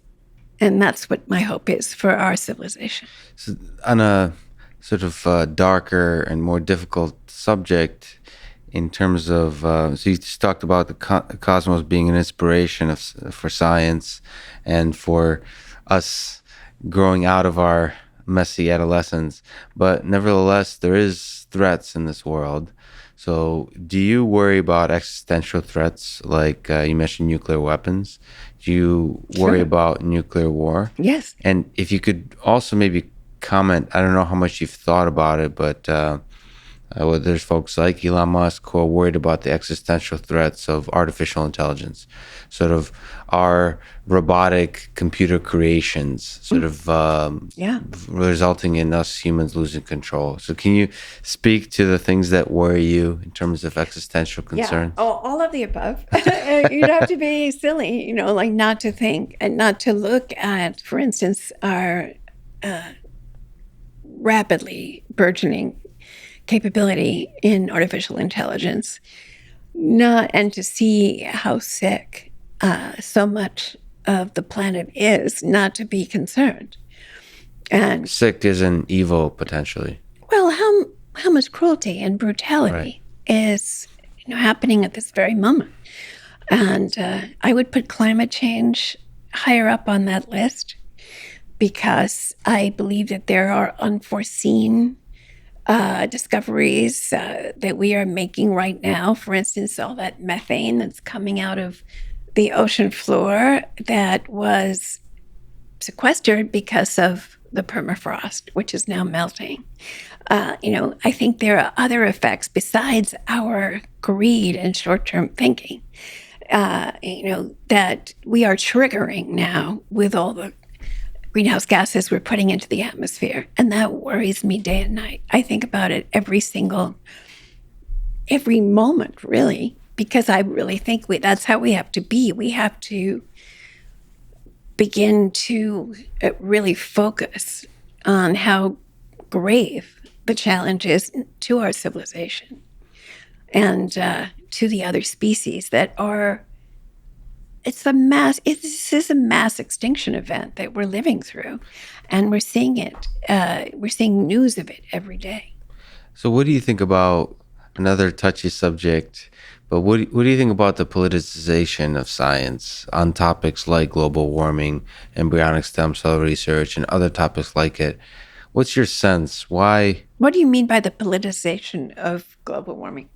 And that's what my hope is for our civilization. So on a sort of darker and more difficult subject, in terms of, so you just talked about the cosmos being an inspiration for science and for us growing out of our messy adolescence. But nevertheless, there is threats in this world. So do you worry about existential threats like you mentioned nuclear weapons? Do you worry about nuclear war? Yes. And if you could also maybe comment, I don't know how much you've thought about it, but there's folks like Elon Musk who are worried about the existential threats of artificial intelligence, sort of our robotic computer creations, sort of resulting in us humans losing control. So can you speak to the things that worry you in terms of existential concerns? Yeah, all of the above. You'd have to be silly, like not to think and not to look at, for instance, our rapidly burgeoning capability in artificial intelligence, and to see how sick so much of the planet is, not to be concerned. And sick is an evil, potentially. Well, how much cruelty and brutality is happening at this very moment. And I would put climate change higher up on that list, because I believe that there are unforeseen discoveries that we are making right now. For instance, all that methane that's coming out of the ocean floor that was sequestered because of the permafrost, which is now melting. I think there are other effects besides our greed and short-term thinking, that we are triggering now with all the greenhouse gases we're putting into the atmosphere. And that worries me day and night. I think about it every moment, really, because I really think that's how we have to be. We have to begin to really focus on how grave the challenge is to our civilization and to the other species that are. This is a mass extinction event that we're living through, and we're seeing it. We're seeing news of it every day. So what do you think about another touchy subject, but what do you think about the politicization of science on topics like global warming, embryonic stem cell research, and other topics like it? What's your sense? Why? What do you mean by the politicization of global warming?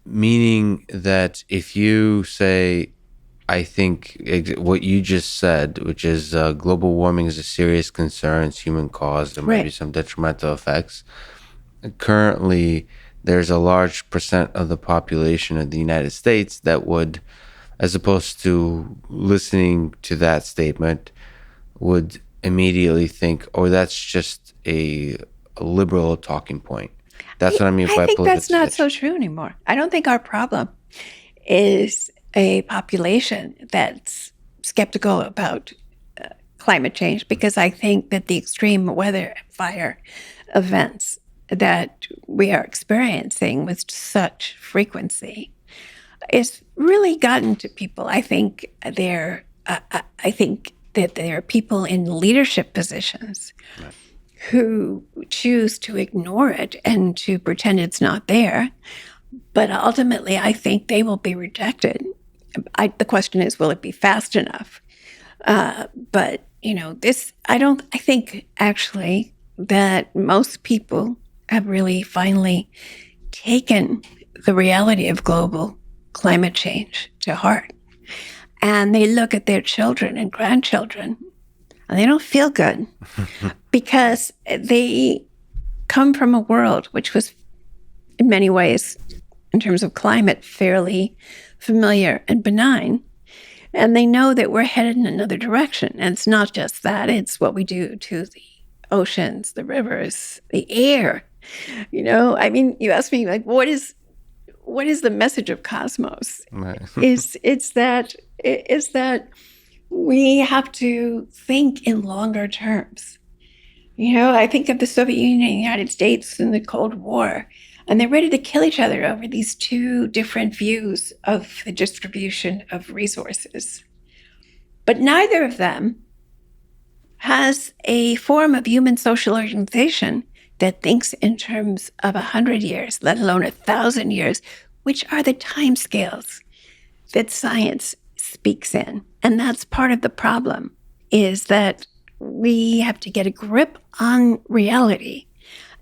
Meaning that if you say, I think what you just said, which is global warming is a serious concern, it's human caused, there might be some detrimental effects. Currently, there's a large percent of the population of the United States that would, as opposed to listening to that statement, would immediately think, oh, that's just a liberal talking point. That's what I mean by I think that's not so true anymore. I don't think our problem is a population that's skeptical about climate change, because I think that the extreme weather fire events that we are experiencing with such frequency is really gotten to people. I think that there are people in leadership positions who choose to ignore it and to pretend it's not there. But ultimately, I think they will be rejected. The question is, will it be fast enough? But I think actually that most people have really finally taken the reality of global climate change to heart. And they look at their children and grandchildren and they don't feel good because they come from a world which was in many ways, in terms of climate, fairly familiar and benign. And they know that we're headed in another direction. And it's not just that, it's what we do to the oceans, the rivers, the air. You asked me, like, what is the message of Cosmos? Right. It's that we have to think in longer terms. I think of the Soviet Union and the United States in the Cold War, and they're ready to kill each other over these two different views of the distribution of resources. But neither of them has a form of human social organization that thinks in terms of 100 years, let alone 1,000 years, which are the timescales that science speaks in. And that's part of the problem, is that we have to get a grip on reality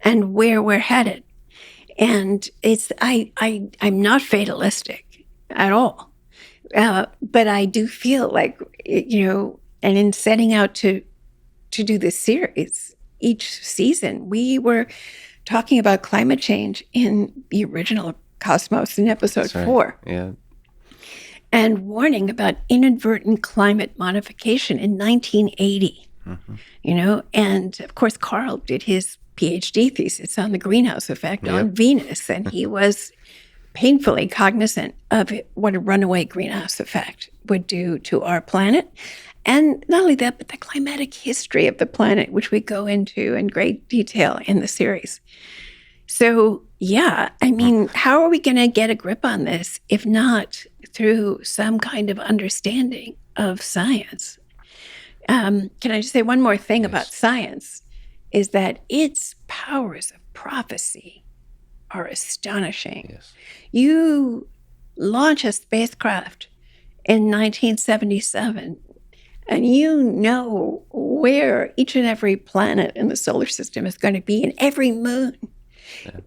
and where we're headed. And I'm not fatalistic at all. But I do feel like, and in setting out to do this series, each season, we were talking about climate change in the original Cosmos in episode 4. Yeah. And warning about inadvertent climate modification in 1980. Mm-hmm. And of course, Carl did his PhD thesis on the greenhouse effect on Venus, and he was painfully cognizant of what a runaway greenhouse effect would do to our planet. And not only that, but the climatic history of the planet, which we go into in great detail in the series. So, how are we going to get a grip on this if not through some kind of understanding of science? Can I just say one more thing about science? Is that its powers of prophecy are astonishing. Yes. You launch a spacecraft in 1977, and you know where each and every planet in the solar system is going to be, and every moon.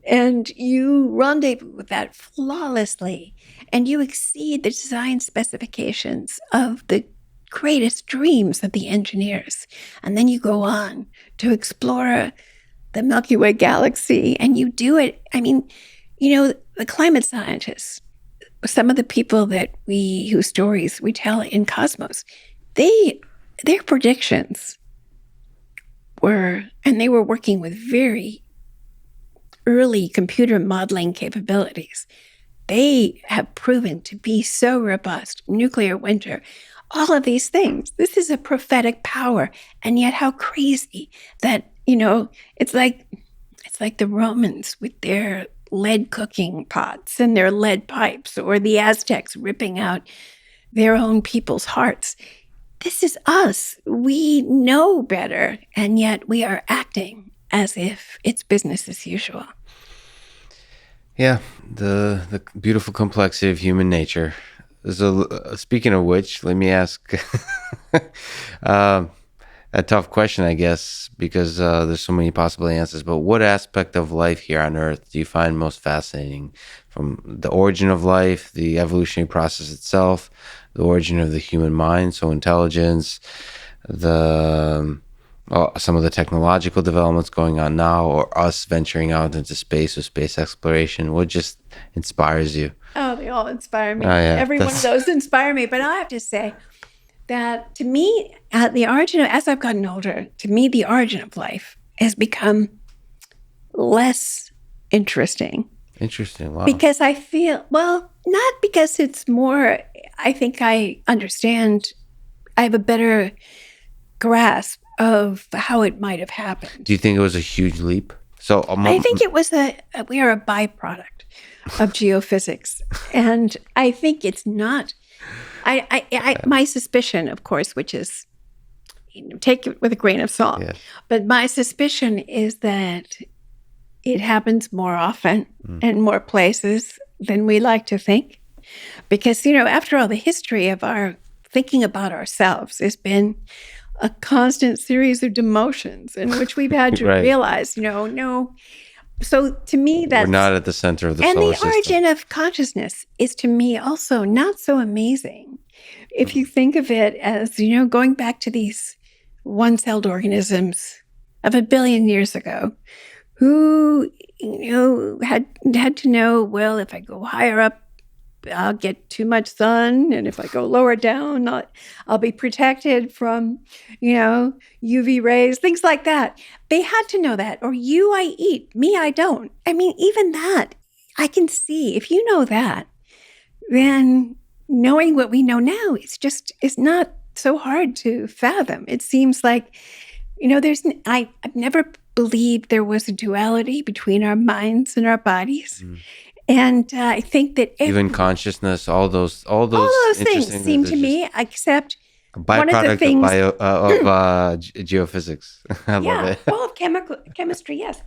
And you rendezvous with that flawlessly, and you exceed the design specifications of the greatest dreams of the engineers. And then you go on to explore the Milky Way galaxy, and you do it. I mean, the climate scientists, some of the people whose stories we tell in Cosmos, their predictions they were working with very early computer modeling capabilities. They have proven to be so robust. Nuclear winter, all of these things. This is a prophetic power. And yet how crazy that, it's like the Romans with their lead cooking pots and their lead pipes, or the Aztecs ripping out their own people's hearts. This is us. We know better, and yet we are acting as if it's business as usual. Yeah, the beautiful complexity of human nature. So, speaking of which, let me ask a tough question, I guess, because there's so many possible answers. But what aspect of life here on Earth do you find most fascinating? From the origin of life, the evolutionary process itself, the origin of the human mind, so intelligence, some of the technological developments going on now, or us venturing out into space with space exploration. What just inspires you? Oh, they all inspire me. Oh, yeah, Every one of those inspire me. But I have to say that to me, as I've gotten older, to me, the origin of life has become less interesting. Interesting. Wow. Because I feel, not because it's more, I think I understand, I have a better grasp of how it might have happened. Do you think it was a huge leap? So I think it was we are a byproduct of geophysics. And I think it's not, my suspicion, of course, which is, take it with a grain of salt, yes. But my suspicion is that it happens more often in more places than we like to think. Because, after all, the history of our thinking about ourselves has been a constant series of demotions in which we've had to right. realize, no. So to me, that's... We're not at the center of the solar system. And the origin of consciousness is, to me, also not so amazing. If you think of it as, going back to these one-celled organisms of 1 billion years ago, who, had to know, well, if I go higher up, I'll get too much sun. And if I go lower down, I'll be protected from, UV rays, things like that. They had to know that. Or you, I eat. Me, I don't. I mean, even that, I can see. If you know that, then knowing what we know now, it's not so hard to fathom. It seems like, I've never believed there was a duality between our minds and our bodies. And I think that even consciousness, all those things seem to me, except a byproduct one of the things of geophysics. I love it. Well, of chemistry, yes,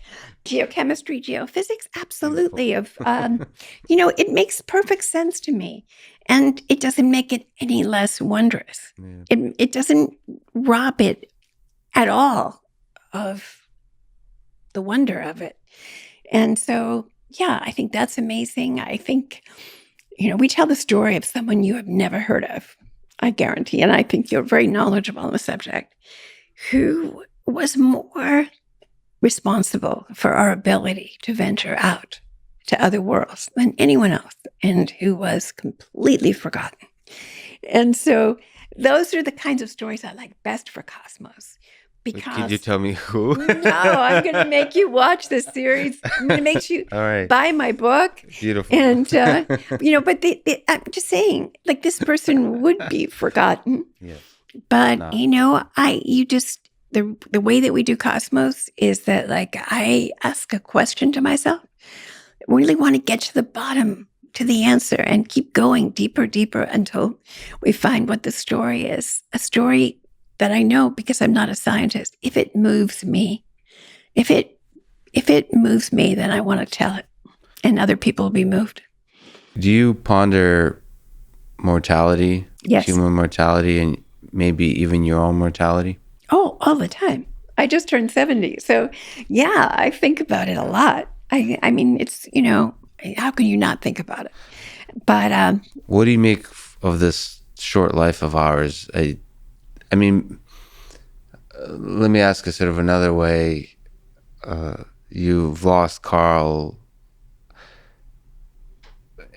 geochemistry, geophysics, absolutely. Of it makes perfect sense to me, and it doesn't make it any less wondrous. Yeah. It doesn't rob it at all of the wonder of it, and so. Yeah, I think that's amazing. I think, we tell the story of someone you have never heard of, I guarantee, and I think you're very knowledgeable on the subject, who was more responsible for our ability to venture out to other worlds than anyone else, and who was completely forgotten. And so those are the kinds of stories I like best for Cosmos. Because, could you tell me who? No, I'm going to make you watch this series. I'm going to make you buy my book. Beautiful. And, but I'm just saying, like, this person would be forgotten. Yes. But, the way that we do Cosmos is that, like, I ask a question to myself. I really want to get to the bottom, to the answer, and keep going deeper until we find what the story is. A story that I know, because I'm not a scientist, if it moves me, then I want to tell it, and other people will be moved. Do you ponder mortality, yes. Human mortality, and maybe even your own mortality? Oh, all the time. I just turned 70. So yeah, I think about it a lot. I mean, it's, how can you not think about it? But What do you make of this short life of ours? I mean, let me ask it sort of another way. You've lost Carl,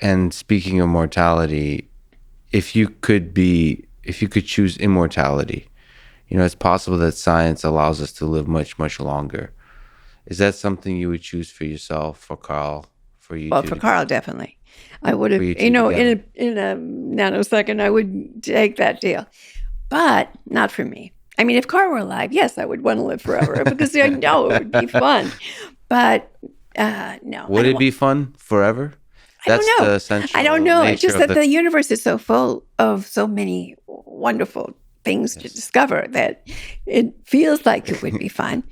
and speaking of mortality, if you could choose immortality, it's possible that science allows us to live much, much longer. Is that something you would choose for yourself, for Carl, for you well, two for together? Carl, definitely. I would have, For you two together? in a nanosecond, I would take that deal. But not for me. I mean, if Carl were alive, yes, I would want to live forever because I know it would be fun. But no, Would it be fun forever? I don't That's the know. I don't essential know. It's nature just of that the universe is so full of so many wonderful things to Yes. discover that it feels like it would be fun.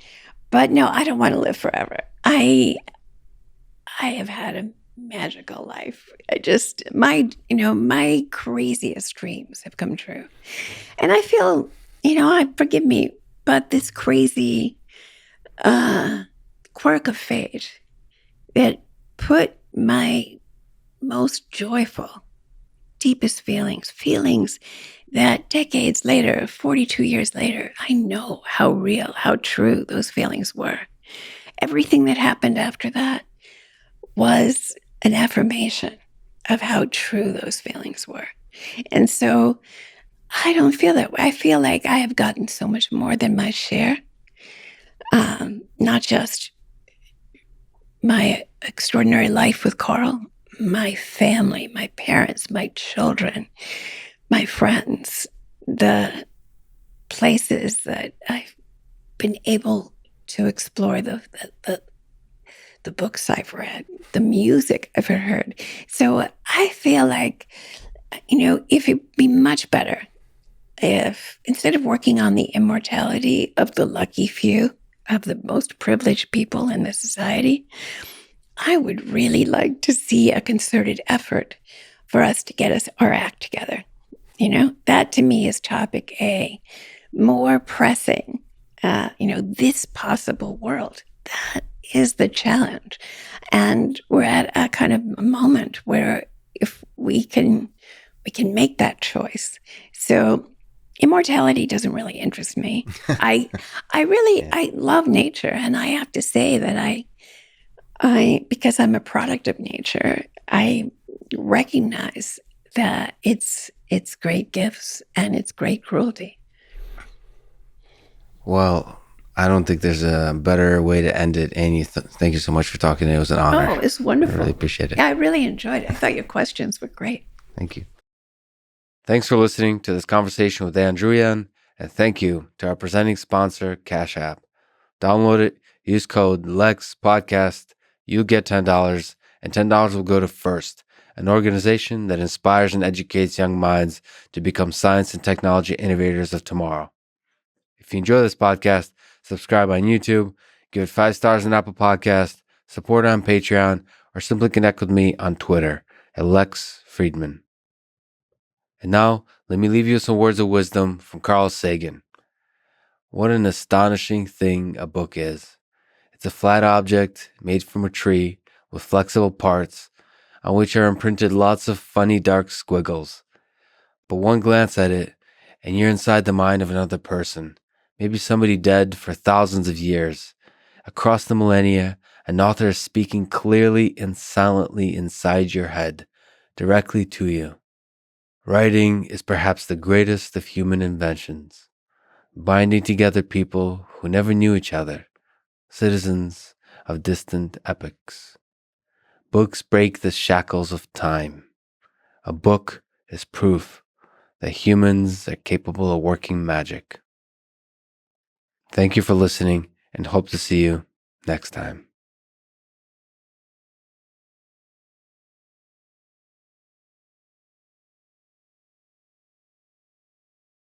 But no, I don't want to live forever. I have had a magical life. I just my craziest dreams have come true. And I feel, forgive me, but this crazy quirk of fate that put my most joyful, deepest feelings that decades later, 42 years later, I know how real, how true those feelings were. Everything that happened after that was an affirmation of how true those feelings were. And so I don't feel that way. I feel like I have gotten so much more than my share. Not just my extraordinary life with Carl, my family, my parents, my children, my friends, the places that I've been able to explore, the books I've read, the music I've heard. So I feel like, if it'd be much better if instead of working on the immortality of the lucky few, of the most privileged people in the society, I would really like to see a concerted effort for us to get our act together. That to me is topic A, more pressing, this possible world. That is the challenge. And we're at a kind of a moment where if we can make that choice. So immortality doesn't really interest me. I really, Yeah. I love nature. And I have to say that because I'm a product of nature, I recognize that it's great gifts and it's great cruelty. Well, I don't think there's a better way to end it. Annie, thank you so much for talking. It was an honor. Oh, it's wonderful. I really appreciate it. Yeah, I really enjoyed it. I thought your questions were great. Thank you. Thanks for listening to this conversation with Druyan, and thank you to our presenting sponsor, Cash App. Download it, use code LEXPODCAST, you'll get $10, and $10 will go to FIRST, an organization that inspires and educates young minds to become science and technology innovators of tomorrow. If you enjoy this podcast, subscribe on YouTube, give it 5 stars on Apple Podcast, support on Patreon, or simply connect with me on Twitter at Lex Fridman. And now, let me leave you with some words of wisdom from Carl Sagan. What an astonishing thing a book is. It's a flat object made from a tree with flexible parts on which are imprinted lots of funny dark squiggles. But one glance at it, and you're inside the mind of another person, maybe somebody dead for thousands of years. Across the millennia, an author is speaking clearly and silently inside your head, directly to you. Writing is perhaps the greatest of human inventions, binding together people who never knew each other, citizens of distant epochs. Books break the shackles of time. A book is proof that humans are capable of working magic. Thank you for listening and hope to see you next time.